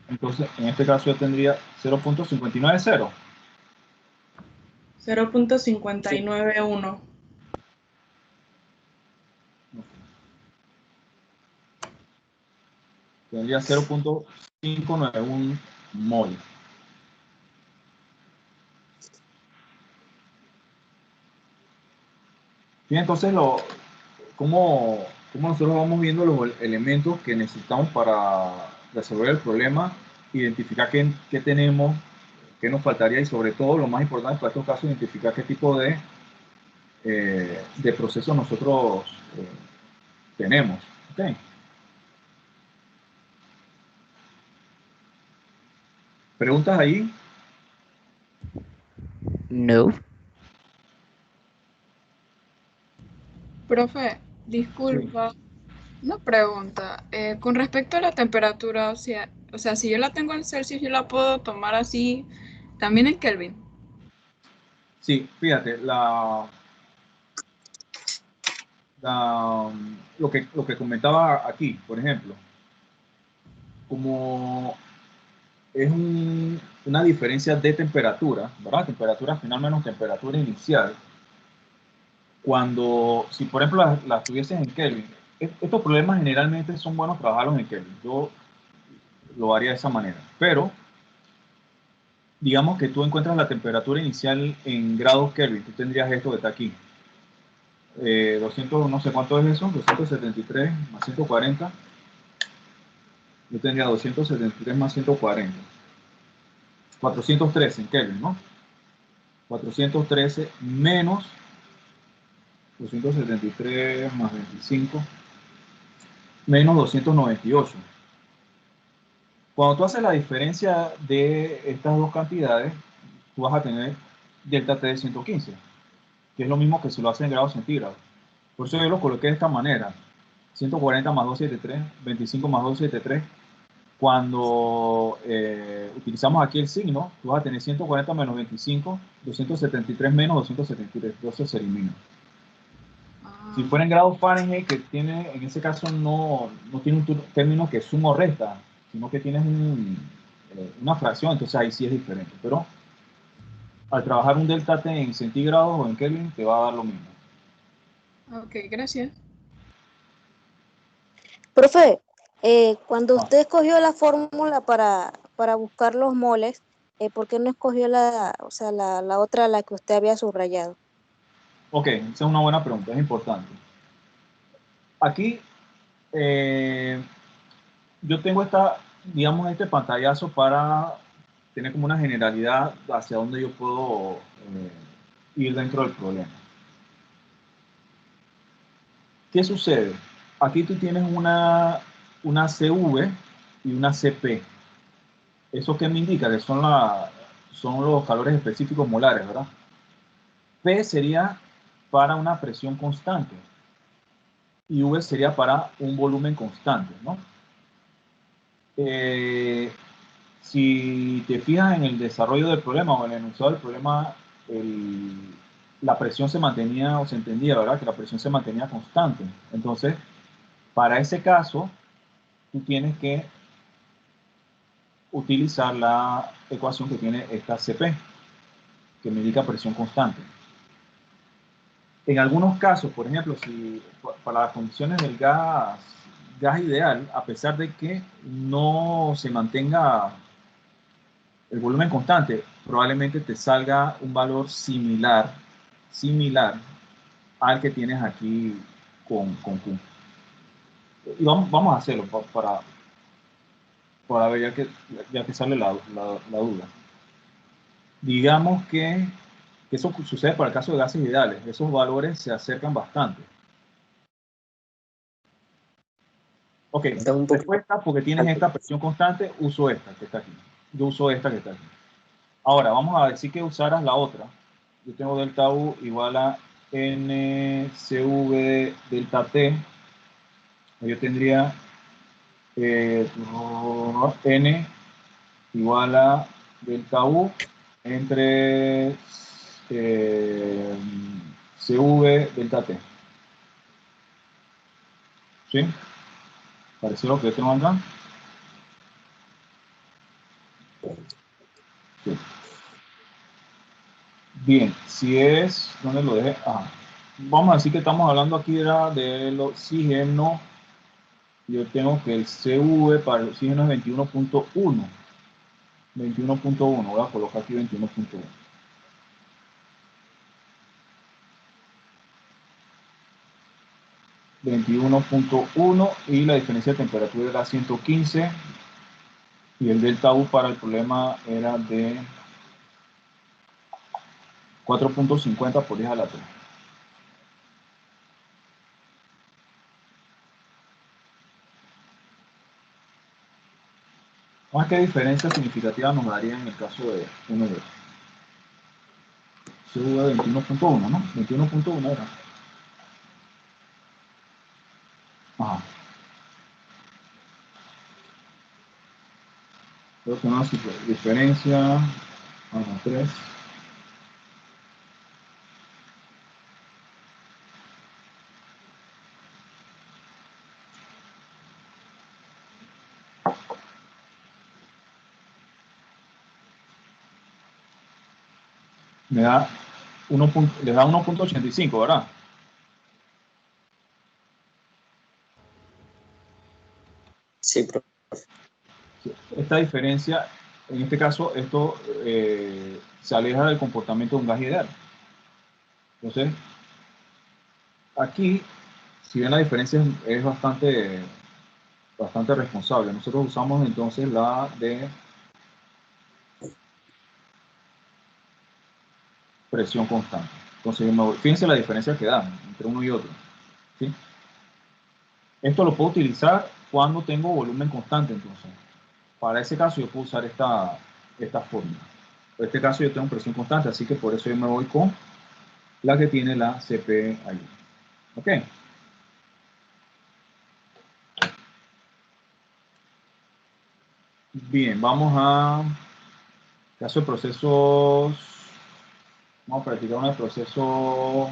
Entonces, en este caso yo tendría 0.590. 0.591. Tendría 0.591 mol. Bien, entonces, ¿cómo nosotros vamos viendo los elementos que necesitamos para resolver el problema? Identificar qué tenemos, qué nos faltaría, y sobre todo, lo más importante para estos casos, identificar qué tipo de procesos nosotros tenemos. ¿Okay? ¿Preguntas ahí? No. Profe, Sí. disculpa, una pregunta. Con respecto a la temperatura, o sea, si yo la tengo en Celsius, yo la puedo tomar así también en Kelvin. Sí, fíjate, lo que comentaba aquí, por ejemplo, como es una diferencia de temperatura, ¿verdad? Temperatura final menos temperatura inicial. si por ejemplo las tuvieses en Kelvin, estos problemas generalmente son buenos trabajarlos en Kelvin. Yo lo haría de esa manera. Pero, digamos que tú encuentras la temperatura inicial en grados Kelvin, tú tendrías esto que está aquí. 200, no sé cuánto es eso, 273 más 140. Yo tendría 273 más 140. 413 en Kelvin, ¿no? 413 menos 273 más 25 menos 298. Cuando tú haces la diferencia de estas dos cantidades, tú vas a tener delta T de 115, que es lo mismo que si lo haces en grados centígrados. Por eso yo lo coloqué de esta manera. 140 más 273, 25 más 273. Cuando utilizamos aquí el signo, tú vas a tener 140 menos 25, 273 menos 273. Entonces se elimina. Si fuera en grados Fahrenheit, que tiene, en ese caso no tiene un término que suma o resta, sino que tienes una fracción, entonces ahí sí es diferente. Pero al trabajar un delta T en centígrados o en Kelvin, te va a dar lo mismo. Ok, gracias. Profe, cuando usted escogió la fórmula para buscar los moles, ¿por qué no escogió o sea, la otra, la que usted había subrayado? Ok, esa es una buena pregunta, es importante. Aquí yo tengo digamos, este pantallazo para tener como una generalidad hacia dónde yo puedo ir dentro del problema. ¿Qué sucede? Aquí tú tienes una CV y una CP. ¿Eso qué me indica? Que son los calores específicos molares, ¿verdad? P sería para una presión constante y V sería para un volumen constante, ¿no? Si te fijas en el desarrollo del problema o en el enunciado del problema, la presión se mantenía o se entendía, ¿verdad? Que la presión se mantenía constante. Entonces, para ese caso, tú tienes que utilizar la ecuación que tiene esta CP, que me indica presión constante. En algunos casos, por ejemplo, si para las condiciones del gas ideal, a pesar de que no se mantenga el volumen constante, probablemente te salga un valor similar al que tienes aquí con Q. Y vamos a hacerlo para ver, ya que sale la duda. Digamos que eso sucede para el caso de gases ideales. Esos valores se acercan bastante. Ok, respuesta, porque tienes esta presión constante, uso esta que está aquí. Yo uso esta que está aquí. Ahora, vamos a decir que usaras la otra. Yo tengo delta U igual a NCV delta T. Yo tendría N igual a delta U entre CV delta T. ¿Sí? ¿Pareció lo que yo tengo acá? Sí. Bien, si es, ¿dónde lo dejé? Vamos a decir que estamos hablando aquí del oxígeno. Yo tengo que el CV para el oxígeno es 21.1. 21.1, voy a colocar aquí 21.1. Y la diferencia de temperatura era 115 y el delta U para el problema era de 4.50 por 10 a la 3. Más que diferencia significativa nos daría en el caso de 1 de CV 21.1, ¿no? 21.1 era. Ajá. Creo que una diferencia. 3. Me da le da 1.85, ¿verdad? Sí, profe. Esta diferencia, en este caso, esto se aleja del comportamiento de un gas ideal. Entonces, aquí, si bien la diferencia es bastante responsable, nosotros usamos entonces la de presión constante. Entonces, fíjense la diferencia que dan entre uno y otro, ¿sí? Esto lo puedo utilizar cuando tengo volumen constante, entonces. Para ese caso yo puedo usar esta fórmula. En este caso yo tengo presión constante, así que por eso yo me voy con la que tiene la CP ahí. ¿Ok? Bien, vamos a caso de procesos. Vamos a practicar uno de procesos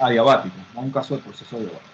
adiabáticos. Vamos a un caso de proceso adiabático.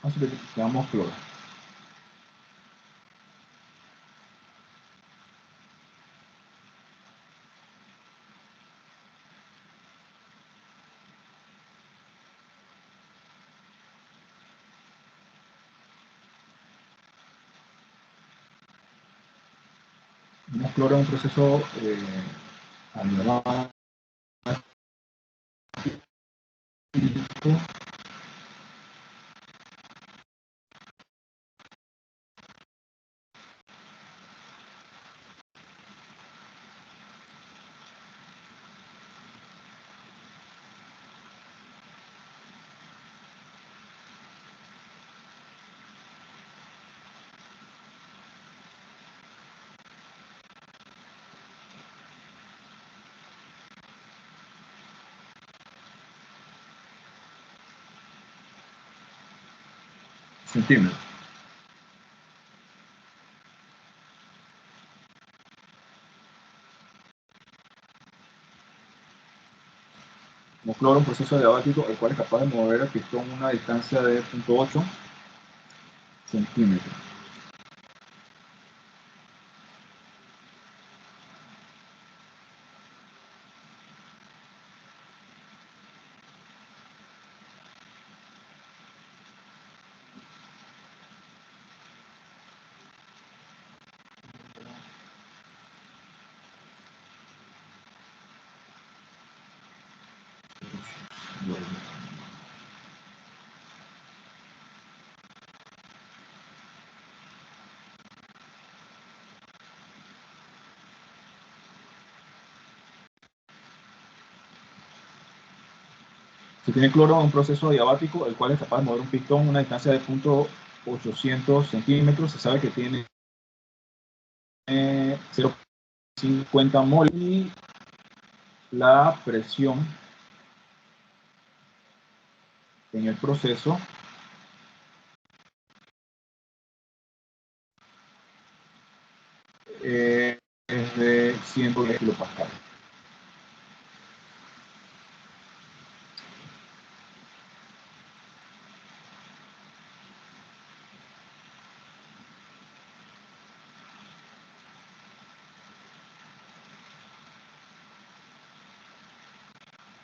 Vamos a ver que damos cloro. Damos cloro en un proceso adiabático. Centímetros. Como cloro, un proceso adiabático el cual es capaz de mover el pistón a una distancia de 0.8 centímetros. Se tiene cloro en un proceso adiabático el cual es capaz de mover un pistón a una distancia de 0.800 centímetros. Se sabe que tiene 0.50 mol y la presión en el proceso es de 110 kilopascales.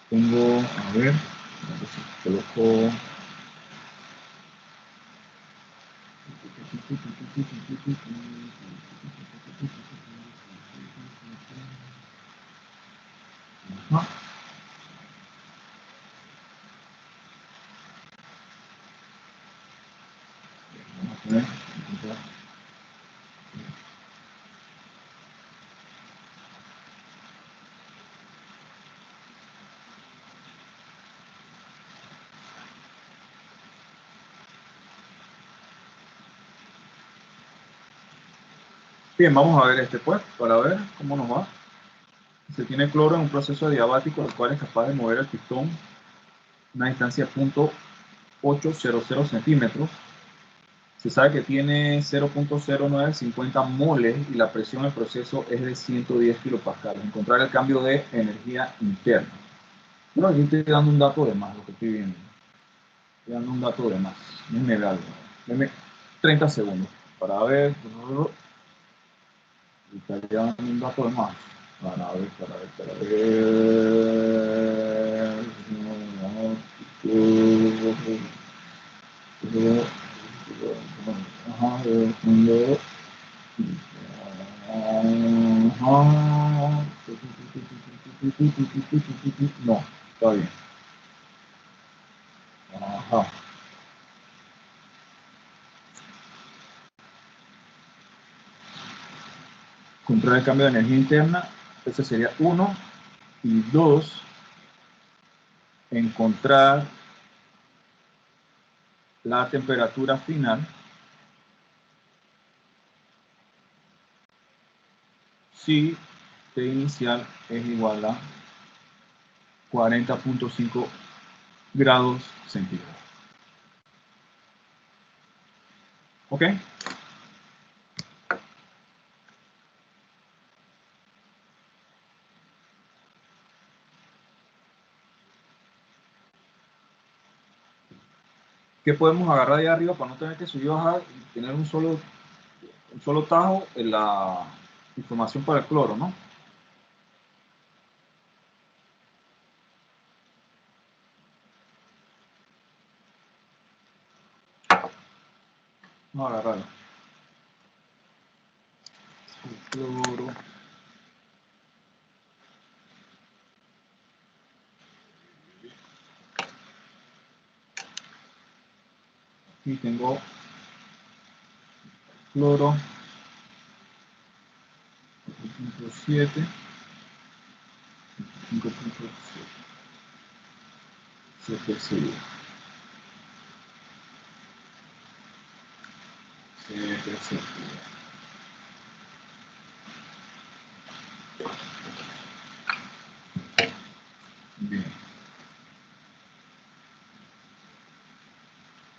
Tengo, a ver, coloco ajá. Vamos a ver, bien, vamos a ver este pues, para ver cómo nos va. Se tiene cloro en un proceso adiabático, el cual es capaz de mover el pistón a una distancia de 0.800 centímetros. Se sabe que tiene 0.0950 moles y la presión del proceso es de 110 kilopascales. Encontrar el cambio de energía interna. Bueno, aquí estoy dando un dato de más, lo que estoy viendo. Estoy dando un dato de más. Déjenme ver algo. Denme 30 segundos para ver. Estaría dando un dato de más. Para ver. No, está bien. Ajá. Controlar el cambio de energía interna, ese sería 1. Y 2, encontrar la temperatura final si T inicial es igual a 40.5 grados centígrados. ¿Ok? ¿Qué podemos agarrar de arriba para no tener que subir y bajar y tener un solo tajo en la información para el cloro, ¿no? Vamos a agarrarlo. El cloro. Aquí tengo cloro 5.7, 5.7 CPC. Bien.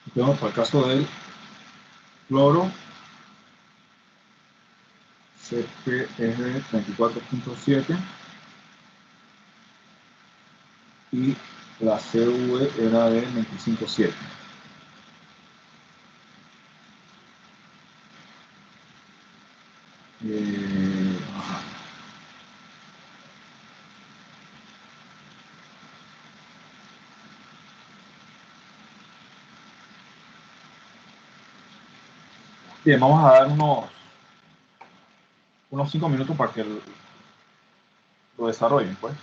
Entonces, para el caso del cloro, CP es de 34.7 y la CV era de 25.7. Ajá. Bien, vamos a dar unos 5 minutos para que lo desarrollen, pues.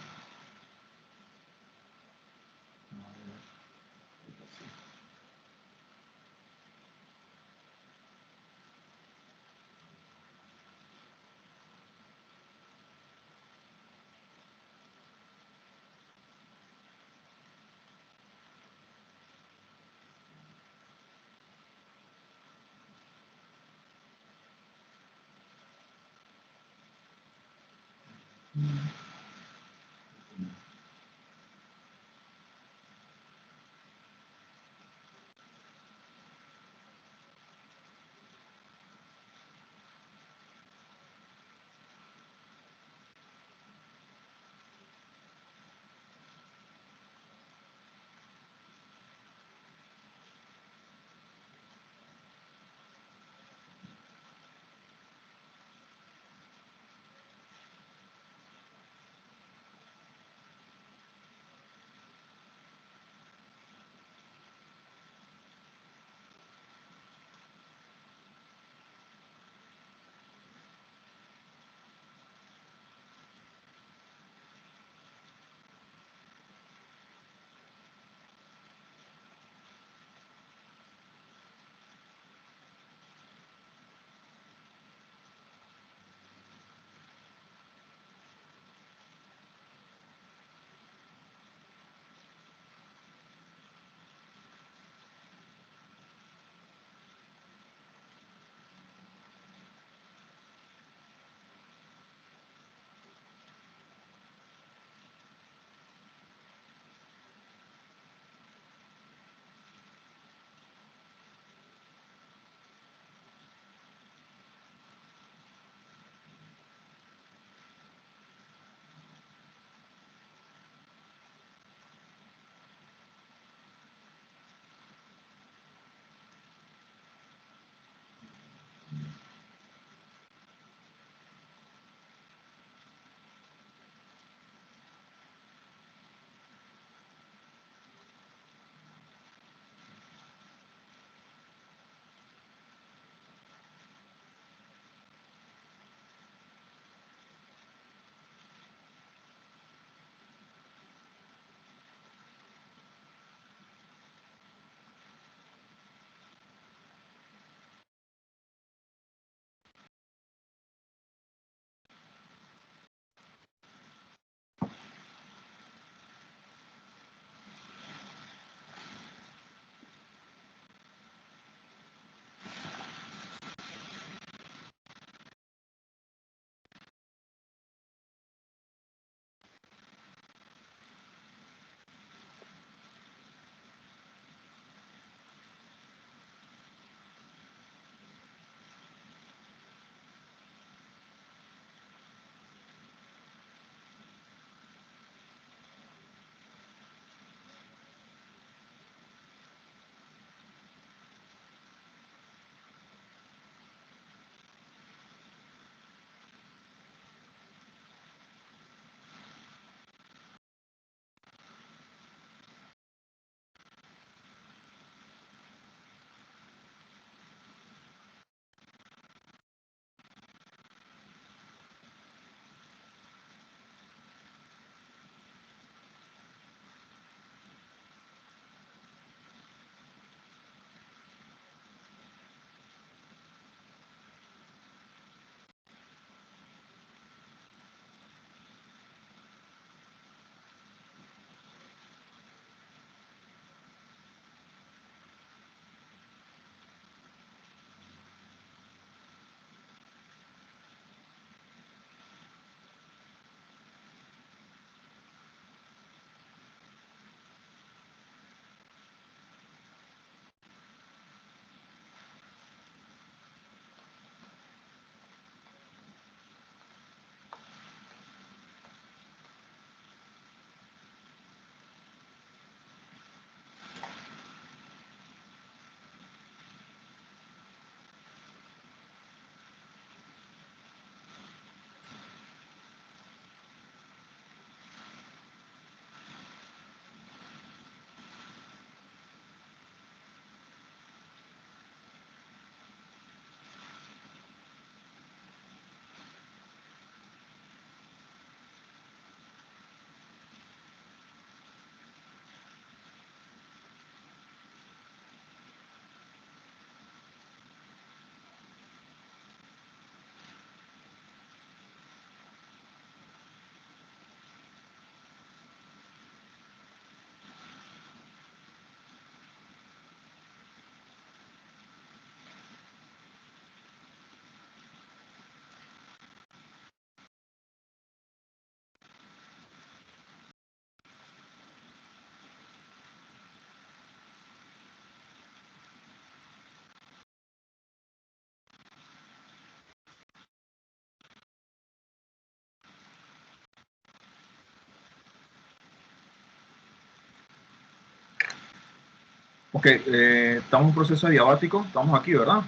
Ok, estamos en un proceso adiabático, estamos aquí, ¿verdad?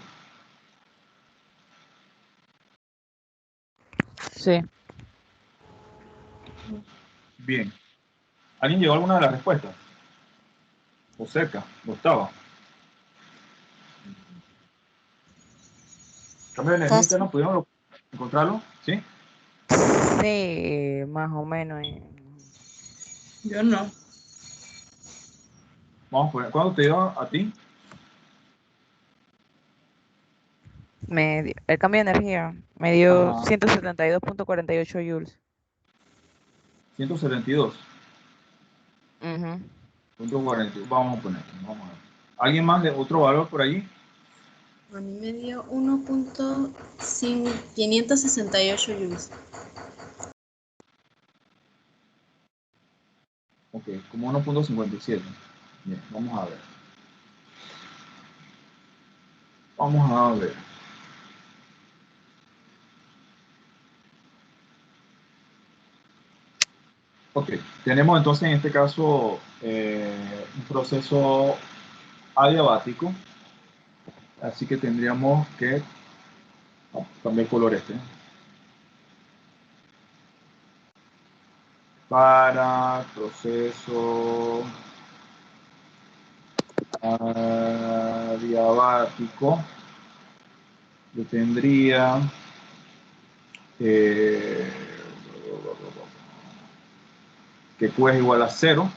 Sí. Bien. ¿Alguien llegó a alguna de las respuestas? O cerca, o estaba. ¿Cambio de energía Casi. interna pudieron encontrarlo? ¿Sí? Sí, más o menos. Yo no. Vamos a poner, ¿cuándo te dio a ti? El cambio de energía me dio Ajá, 172.48 joules. 172. Ujú. Punto 40. Vamos a poner, vamos a ver. ¿Alguien más de otro valor por allí? A mí me dio 1.568 joules. Ok, como 1.57. Bien, vamos a ver. Vamos a ver. Ok, tenemos entonces en este caso un proceso adiabático, así que tendríamos que cambiar el color este. Para proceso adiabático, yo tendría eh, que Q es igual a 0.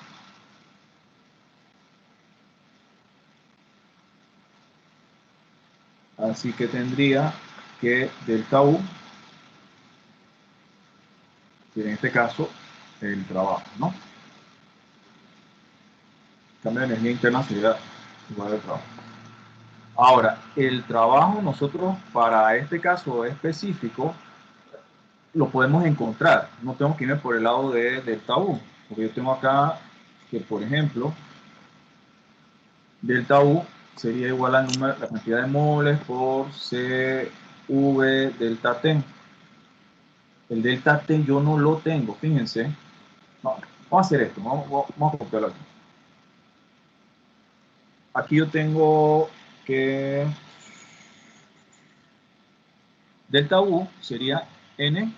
Así que tendría que delta U, que en este caso el trabajo, ¿no? Cambio de energía interna sería igual al trabajo. Ahora, el trabajo nosotros para este caso específico lo podemos encontrar. No tengo que irme por el lado de delta U, porque yo tengo acá que, por ejemplo, delta U sería igual al número, la cantidad de moles por CV delta T. El delta T yo no lo tengo, fíjense. No, vamos a hacer esto, vamos a copiarlo aquí. Aquí yo tengo que delta U sería N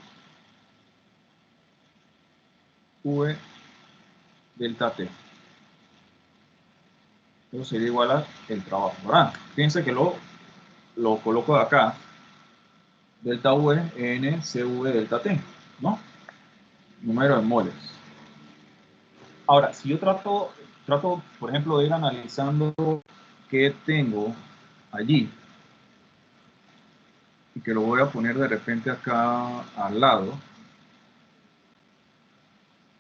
V delta T. Eso sería igual al el trabajo, ¿verdad? Fíjense que lo coloco de acá. Delta V es N CV delta T, ¿no? Número de moles. Ahora, si yo trato, por ejemplo, de ir analizando qué tengo allí, y que lo voy a poner de repente acá al lado,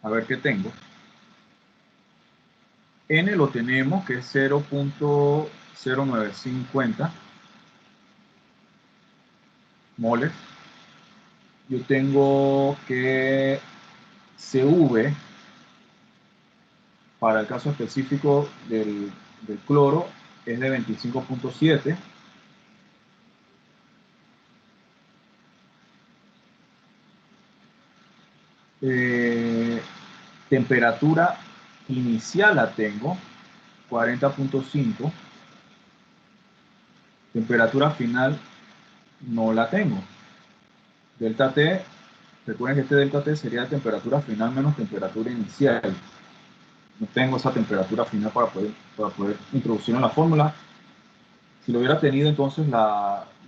a ver qué tengo. N lo tenemos, que es 0.0950 moles. Yo tengo que CV, para el caso específico del cloro, es de 25.7. Temperatura inicial la tengo, 40.5. Temperatura final no la tengo. Delta T, recuerden que este delta T sería temperatura final menos temperatura inicial. No tengo esa temperatura final para poder introducirlo en la fórmula. Si lo hubiera tenido, entonces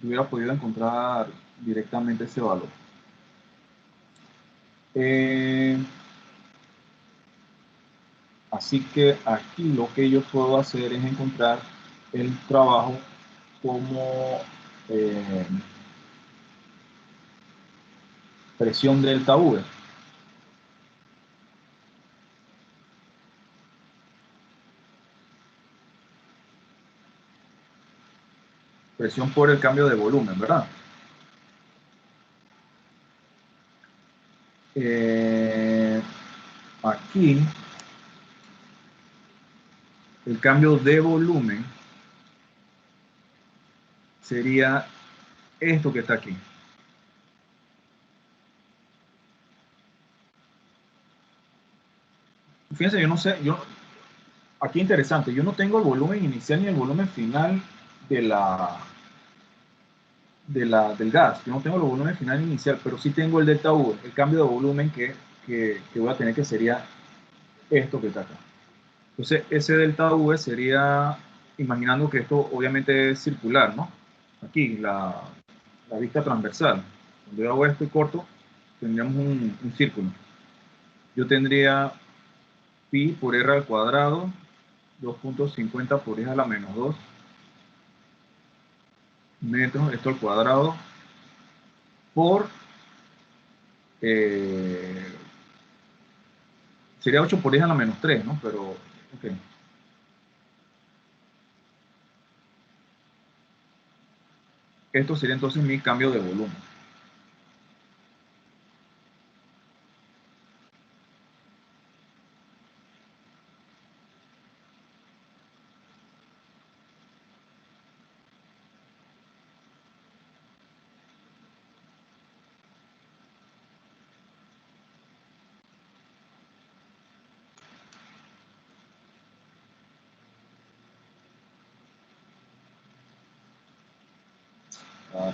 hubiera podido encontrar directamente ese valor. Así que aquí lo que yo puedo hacer es encontrar el trabajo como presión delta V. Presión por el cambio de volumen, ¿verdad? Aquí el cambio de volumen sería esto que está aquí. Fíjense, yo no sé, aquí interesante, yo no tengo el volumen inicial ni el volumen final del gas. Yo no tengo el volumen final ni inicial, pero sí tengo el delta V, el cambio de volumen que voy a tener, que sería esto que está acá. Entonces, ese delta V sería, imaginando que esto obviamente es circular, ¿no? Aquí, la vista transversal. Cuando yo hago esto y corto, tendríamos un círculo. Yo tendría pi por r al cuadrado, 2.50 por 10 a la menos 2 metros, esto al cuadrado, por, sería 8 por 10 a la menos 3, ¿no? Pero, ok. Esto sería entonces mi cambio de volumen.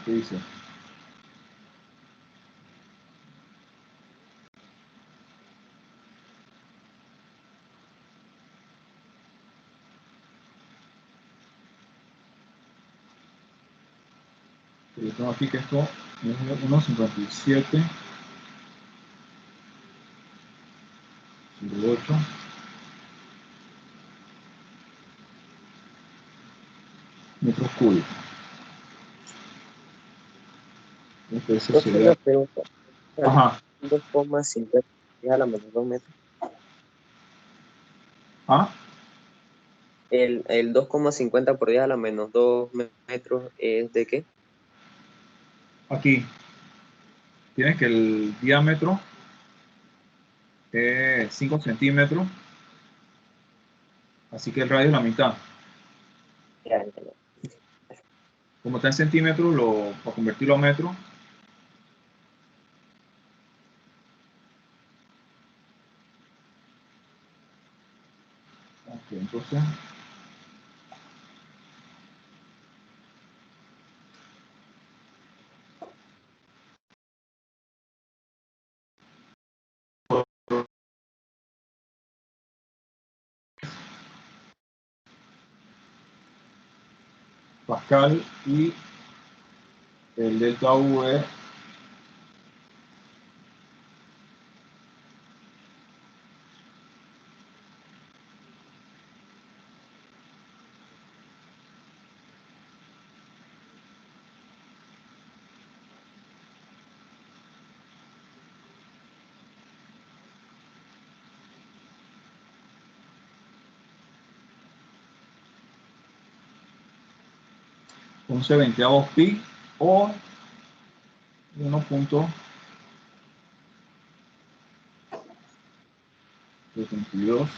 ¿Qué dice? Yo tengo aquí que esto es 1.57, 8 metros cúbicos. Entonces eso Profe, sería... una pregunta. Ajá. 2,50 a la menos 2 metros. ¿Ah? El 2,50 por 10 a la menos 2 metros es de qué? Aquí. Tienes que el diámetro es 5 centímetros. Así que el radio es la mitad. Ya, entendí. Como está en centímetros, para convertirlo a metro, ok, entonces Pascal, y el delta V con 11/20 pi o 1.72.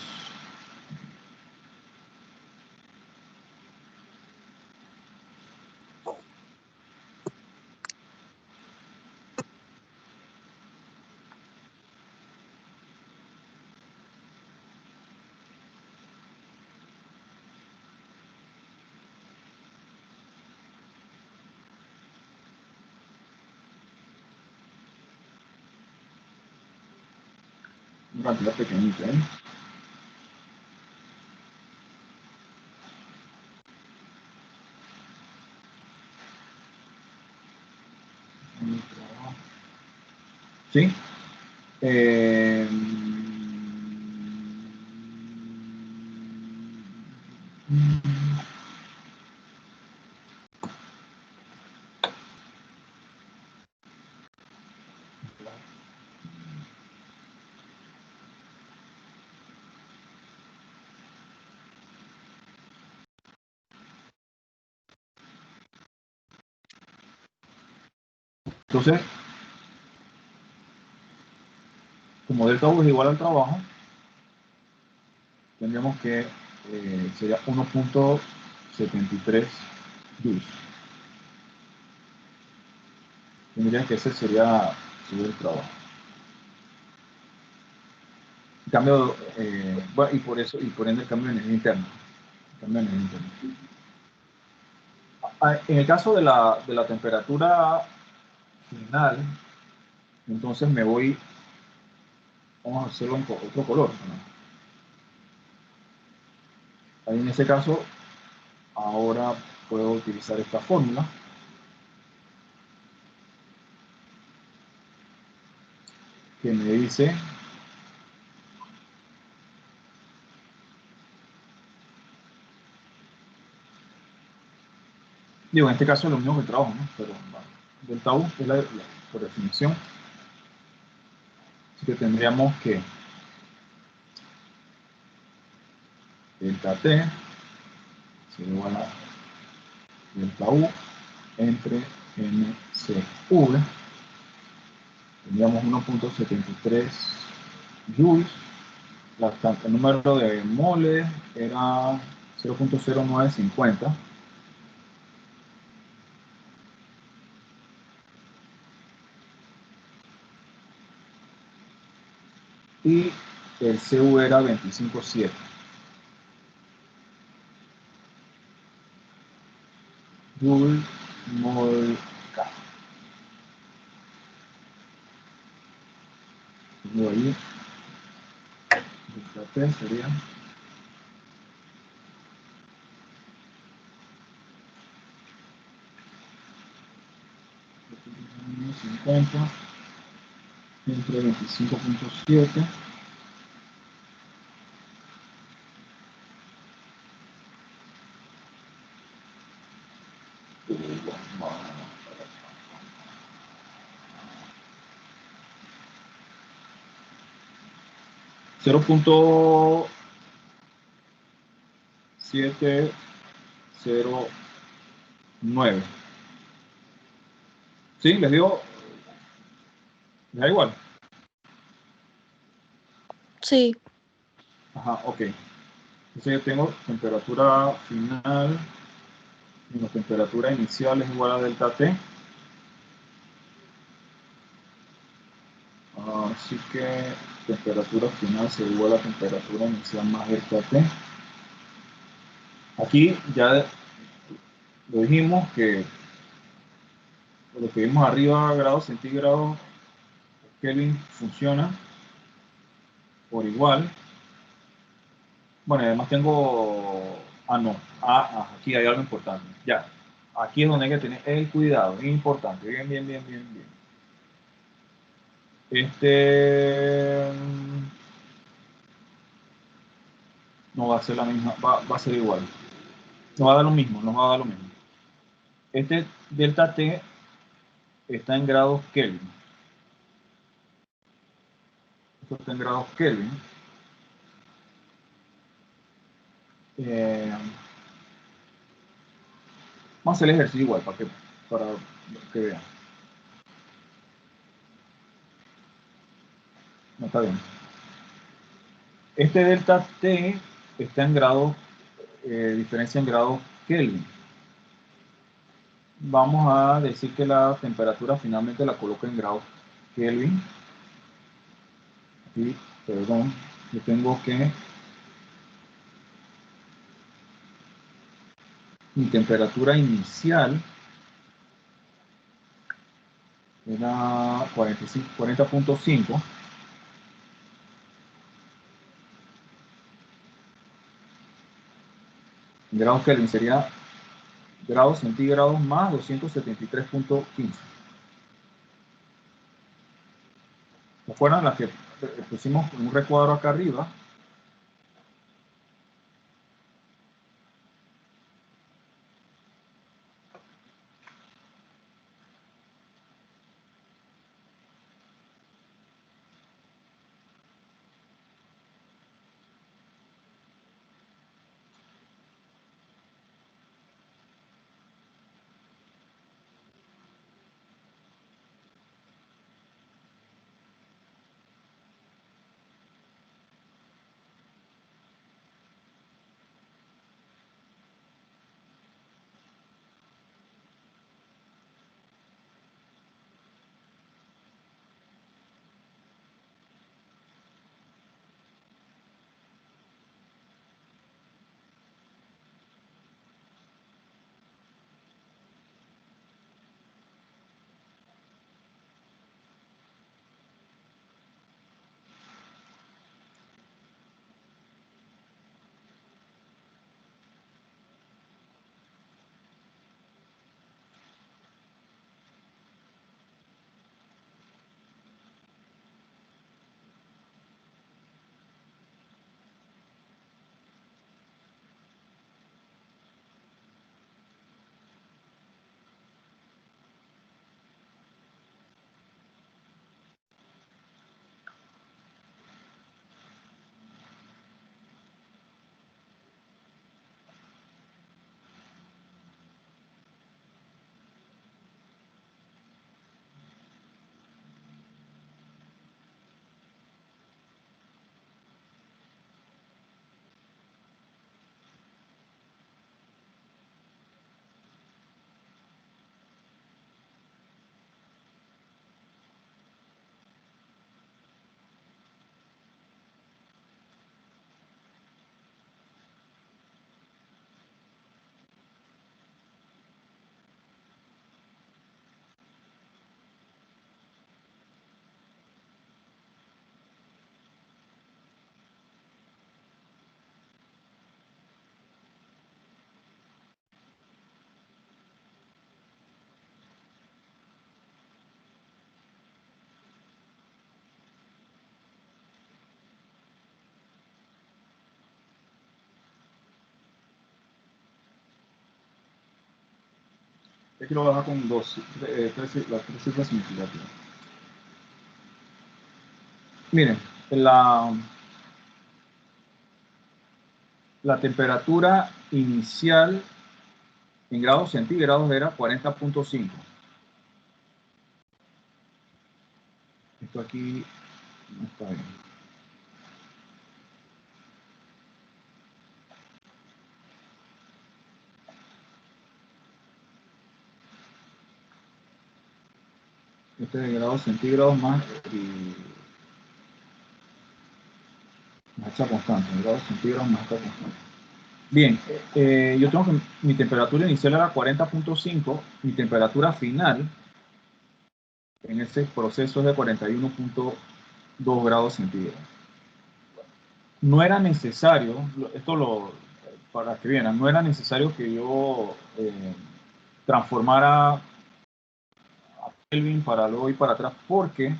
Una cantidad pequeñita, ¿eh? ¿Sí? Eh, entonces, como delta V es igual al trabajo, tendríamos que sería 1.73 joules. Tendría que ese sería el trabajo. cambio, bueno, y por eso, y por ende el cambio de energía interna. En el caso de la temperatura final, entonces me voy, vamos a hacerlo en otro color, ¿no? Ahí en ese caso, ahora puedo utilizar esta fórmula. Que me dice digo, en este caso es lo mismo que trabajo, ¿no? Pero bueno, delta U es por definición. Así que tendríamos que delta T se igual a delta U entre mcv. Tendríamos 1.73 joules. El número de moles era 0.0950. Y el CU era 25.7. Joule mol K. Tengo ahí. Delta T sería 50 entre 25.7. Cero punto 709. ¿Sí? ¿Les digo? ¿Les da igual? Sí, Ajá, ok. Entonces yo tengo temperatura final menos temperatura inicial es igual a delta T. Así que temperatura final se igual a temperatura inicial más delta T. Aquí ya lo dijimos que lo que vimos arriba, grados centígrados, Kelvin, funciona por igual. Bueno, además tengo... no. Aquí hay algo importante. Ya. Aquí es donde hay que tener el cuidado. Es importante. Bien, bien, bien, bien, bien. No va a ser la misma. Va a ser igual. Nos va a dar lo mismo. Nos va a dar lo mismo. Este delta T está en grados Kelvin. Esto está en grados Kelvin. Vamos a hacer el ejercicio igual para que vean. No está bien. Este delta T está en grados, diferencia en grados Kelvin. Vamos a decir que la temperatura finalmente la coloco en grados Kelvin. Aquí, perdón, yo tengo que mi temperatura inicial era 40.5. Grados Kelvin sería grados centígrados más 273.15. ¿Se acuerdan las que pusimos en un recuadro acá arriba? Aquí lo voy a dejar con las tres cifras significativas. Miren, la temperatura inicial en grados centígrados era 40.5. Esto aquí no está bien. Este es de grados centígrados más esta constante, grados centígrados más esta constante. Bien, yo tengo que mi temperatura inicial era 40.5, mi temperatura final en ese proceso es de 41.2 grados centígrados. No era necesario, para que vieran, no era necesario que yo transformara a Kelvin para luego y para atrás, porque,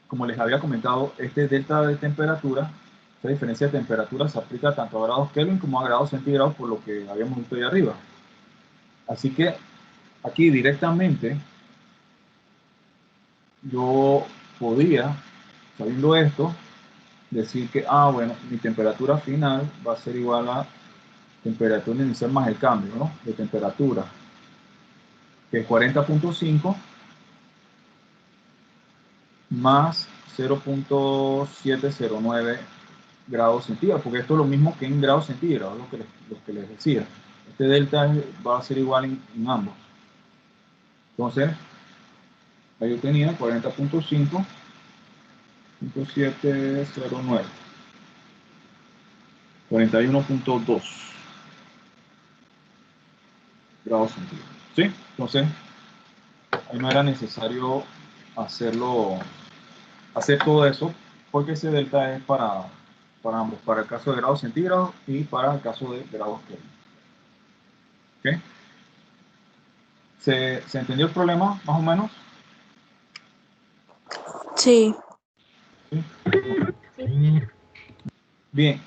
como les había comentado, este delta de temperatura, esta diferencia de temperatura se aplica tanto a grados Kelvin como a grados centígrados, por lo que habíamos visto ahí arriba. Así que aquí directamente yo podía, sabiendo esto, decir que, bueno, mi temperatura final va a ser igual a temperatura inicial más el cambio, ¿no?, de temperatura, que es 40.5 más 0.709 grados centígrados, porque esto es lo mismo que en grados centígrados, lo que les decía. Este delta va a ser igual en ambos. Entonces, ahí yo tenía 40.5, 709, 41.2 grados centígrados. ¿Sí? Entonces, ahí no era necesario hacer todo eso, porque ese delta es para ambos, para el caso de grados centígrados y para el caso de grados Kelvin. ¿Ok? ¿Se entendió el problema, más o menos? Sí. ¿Sí? Bien.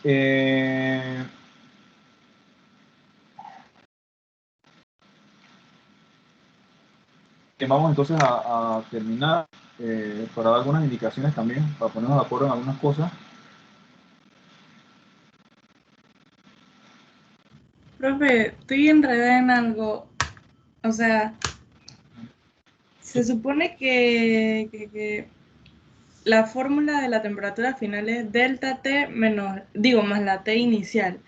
Vamos entonces a terminar para dar algunas indicaciones también, para ponernos de acuerdo en algunas cosas. Profe, estoy enredada en algo. O sea, se supone que la fórmula de la temperatura final es delta T más la T inicial.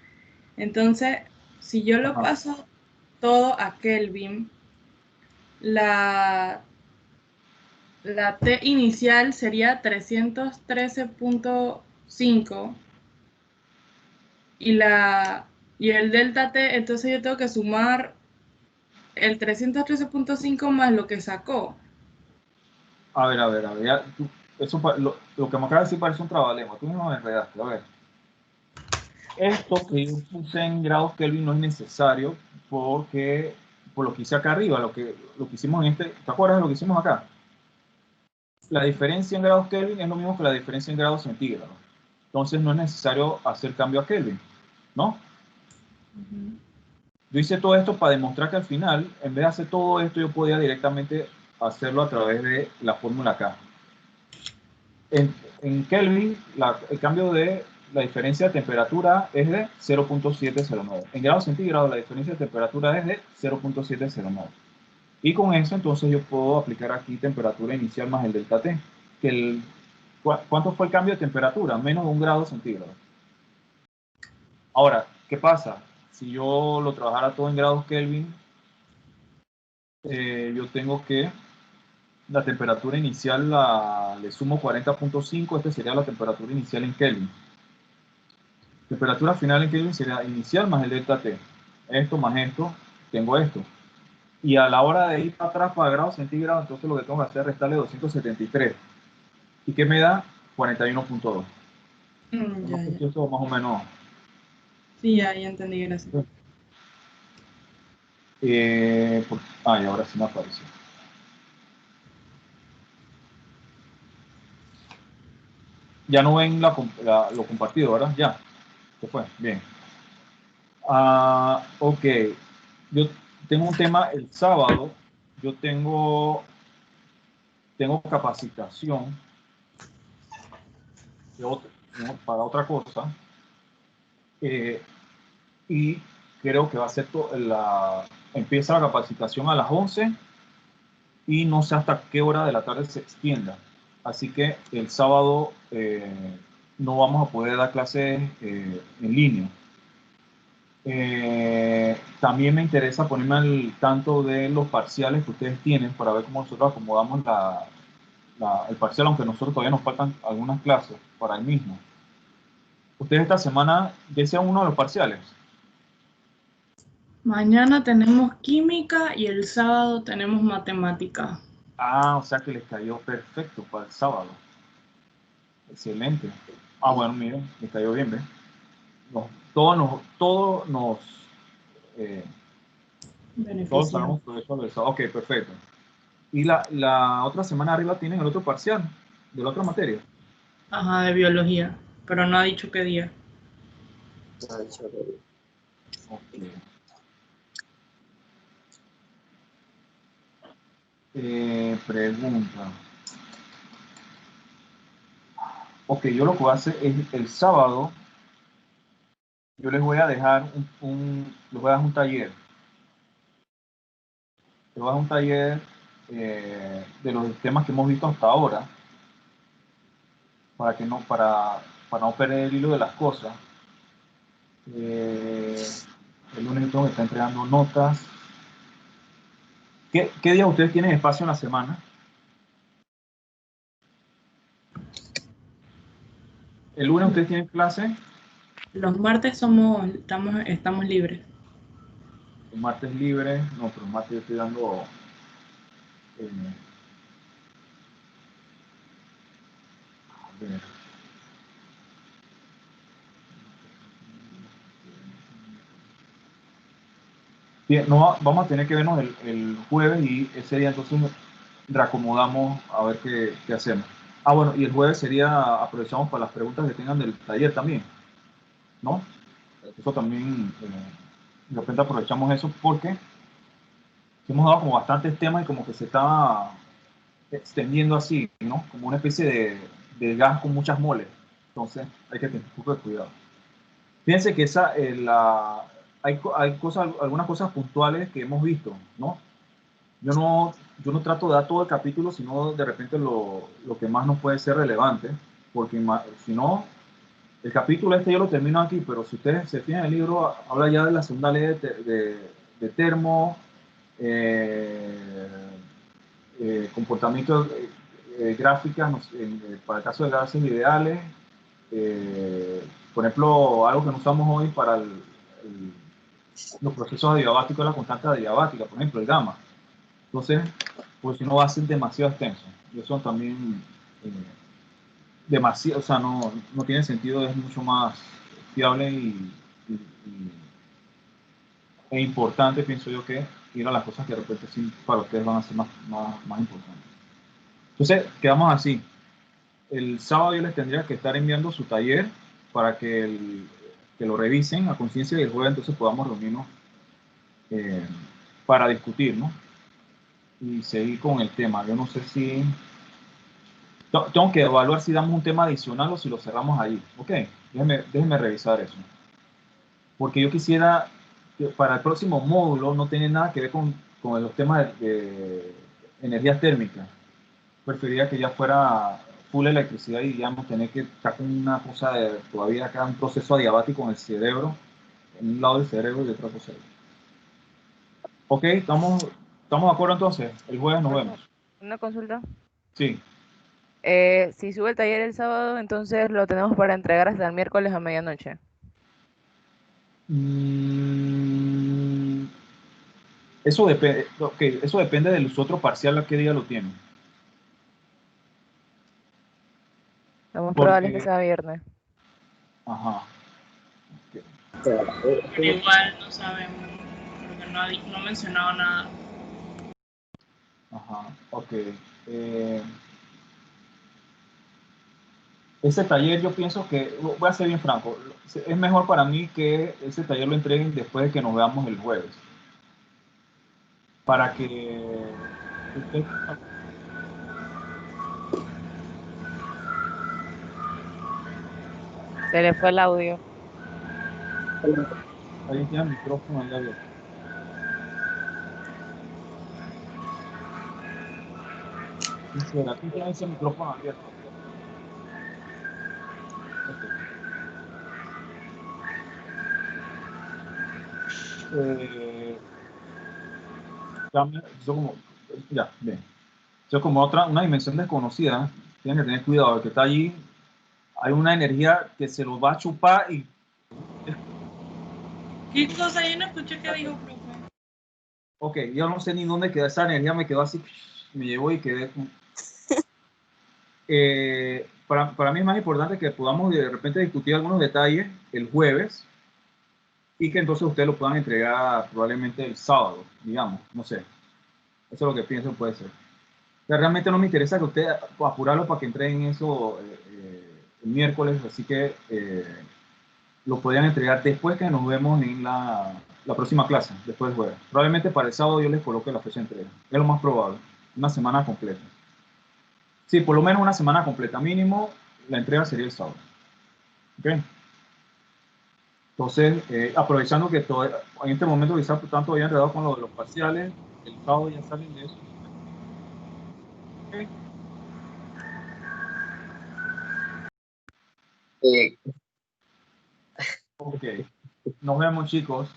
Entonces, si yo lo paso todo a Kelvin, la T inicial sería 313.5 y el delta T, entonces yo tengo que sumar el 313.5 más lo que sacó. A ver, ya, lo que me acabas de decir parece un trabalengua, tú mismo me enredaste. A ver, esto que yo puse en grados Kelvin no es necesario por lo que hice acá arriba, lo que hicimos ¿te acuerdas de lo que hicimos acá? La diferencia en grados Kelvin es lo mismo que la diferencia en grados centígrados. Entonces no es necesario hacer cambio a Kelvin, ¿no? Yo hice todo esto para demostrar que al final, en vez de hacer todo esto, yo podía directamente hacerlo a través de la fórmula K. En Kelvin, el cambio de la diferencia de temperatura es de 0.709. En grados centígrados, la diferencia de temperatura es de 0.709. Y con eso, entonces, yo puedo aplicar aquí temperatura inicial más el delta T. ¿Cuánto fue el cambio de temperatura? Menos de 1 grado centígrado. Ahora, ¿qué pasa? Si yo lo trabajara todo en grados Kelvin, yo tengo que la temperatura inicial le sumo 40.5, esta sería la temperatura inicial en Kelvin. Temperatura final en Kelvin sería inicial más el delta T. Esto más esto, tengo esto. Y a la hora de ir para atrás para grados centígrados, entonces lo que tengo que hacer es restarle 273. ¿Y qué me da? 41.2. Eso más o menos. Sí, ya entendí, gracias. Y ahora sí me apareció. Ya no ven lo compartido, ¿verdad? Ya. ¿Qué fue? Bien. Ok. tengo un tema el sábado. Yo tengo capacitación para otra cosa. Y creo que va a ser empieza la capacitación a las 11 y no sé hasta qué hora de la tarde se extienda. Así que el sábado no vamos a poder dar clases en línea. También me interesa ponerme al tanto de los parciales que ustedes tienen para ver cómo nosotros acomodamos el parcial, aunque nosotros todavía nos faltan algunas clases para el mismo. ¿Ustedes esta semana desean uno de los parciales? Mañana tenemos química y el sábado tenemos matemática. Ah, o sea que les cayó perfecto para el sábado. Excelente. Ah, bueno, miren, les cayó bien, ¿ves? Todos sabemos todo eso del sábado. Ok, perfecto. Y la otra semana arriba tienen el otro parcial de la otra materia. Ajá, de biología, pero no ha dicho qué día. Ok. Pregunta. Ok, yo lo que voy a hacer es el sábado, yo les voy a dejar les voy a dar un taller. Les voy a dar un taller de los temas que hemos visto hasta ahora, para no perder el hilo de las cosas. El lunes tengo que estar entregando notas. ¿Qué días ustedes tienen espacio en la semana? ¿El lunes ustedes tienen clase? Los martes estamos libres. El martes libre. No, pero el martes yo estoy dando... a ver. Bien, no, vamos a tener que vernos el jueves y ese día entonces reacomodamos a ver qué hacemos. Ah, bueno, y el jueves aprovechamos para las preguntas que tengan del taller también, ¿no? Eso también, de repente aprovechamos eso porque hemos dado como bastantes temas y como que se está extendiendo así, ¿no? Como una especie de gas con muchas moles. Entonces hay que tener un poco de cuidado. Fíjense que hay algunas cosas puntuales que hemos visto, ¿no? Yo no trato de dar todo el capítulo, sino de repente lo que más nos puede ser relevante, porque si no, el capítulo yo lo termino aquí, pero si ustedes se fijan en el libro, habla ya de la segunda ley de termo, comportamientos gráficas para el caso de gases ideales, por ejemplo, algo que no usamos hoy para los procesos adiabáticos es la constante adiabática, por ejemplo, el gamma. Entonces, pues si no va a ser demasiado extenso. Y eso también demasiado, o sea, no tiene sentido, es mucho más fiable e importante, pienso yo, que ir a las cosas que de repente sí para ustedes van a ser más importantes. Entonces, quedamos así. El sábado yo les tendría que estar enviando su taller para que lo revisen a conciencia y el jueves entonces podamos reunirnos para discutir, ¿no? Y seguir con el tema. Yo no sé si... Tengo que evaluar si damos un tema adicional o si lo cerramos ahí. Ok, déjenme revisar eso. Porque yo quisiera, que para el próximo módulo no tiene nada que ver con los temas de energía térmica. Preferiría que ya fuera full electricidad y ya no tener que estar con una cosa todavía acá un proceso adiabático en el cerebro, en un lado del cerebro y otra cosa. Ok, ¿estamos de acuerdo entonces? El jueves nos vemos. Una consulta. Sí. Si sube el taller el sábado, entonces lo tenemos para entregar hasta el miércoles a medianoche. Eso depende, okay, eso depende del otro parcial a qué día lo tienen. Lo más probable es que sea viernes. Ajá. Okay. Igual no sabemos, porque no ha mencionado nada. Ajá, ok. Ese taller yo pienso que, voy a ser bien franco, es mejor para mí que ese taller lo entreguen después de que nos veamos el jueves. para que usted... Se le fue el audio. Ahí tiene el micrófono ahí abierto. Aquí tiene ese micrófono abierto. Ok. Ya, bien. Eso es como una dimensión desconocida. Tienen que tener cuidado, el que está allí, hay una energía que se lo va a chupar y... ¿Qué cosa? Yo no escuché qué dijo, profe. Ok, yo no sé ni dónde quedó esa energía, me quedó así, me llevó y quedé como... para mí es más importante que podamos de repente discutir algunos detalles el jueves y que entonces ustedes lo puedan entregar probablemente el sábado, digamos, no sé. Eso es lo que pienso puede ser. Pero realmente no me interesa que ustedes apurarlo para que entreguen eso el miércoles, así que lo podrían entregar después que nos vemos en la próxima clase, después del jueves. Probablemente para el sábado yo les coloque la fecha de entrega. Es lo más probable, una semana completa. Sí, por lo menos una semana completa. Mínimo, la entrega sería el sábado. ¿Ok? Entonces, aprovechando que en este momento quizás están todavía enredados con lo de los parciales, el sábado ya salen de eso. ¿Ok? Ok. Nos vemos, chicos.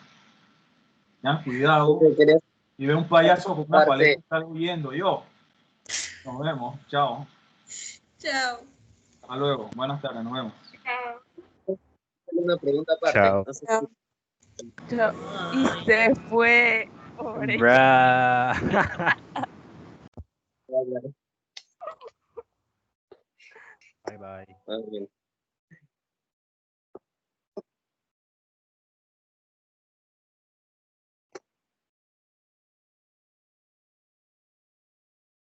Tengan cuidado. Quería Y ve un payaso con una parte- paleta que está huyendo. Yo. Nos vemos. Chao. Chao. Hasta luego. Buenas tardes. Nos vemos. una pregunta aparte. Chao. No sé Chao. Y se fue. Pobre. Bruh. si- Bye bye. Ah, bien.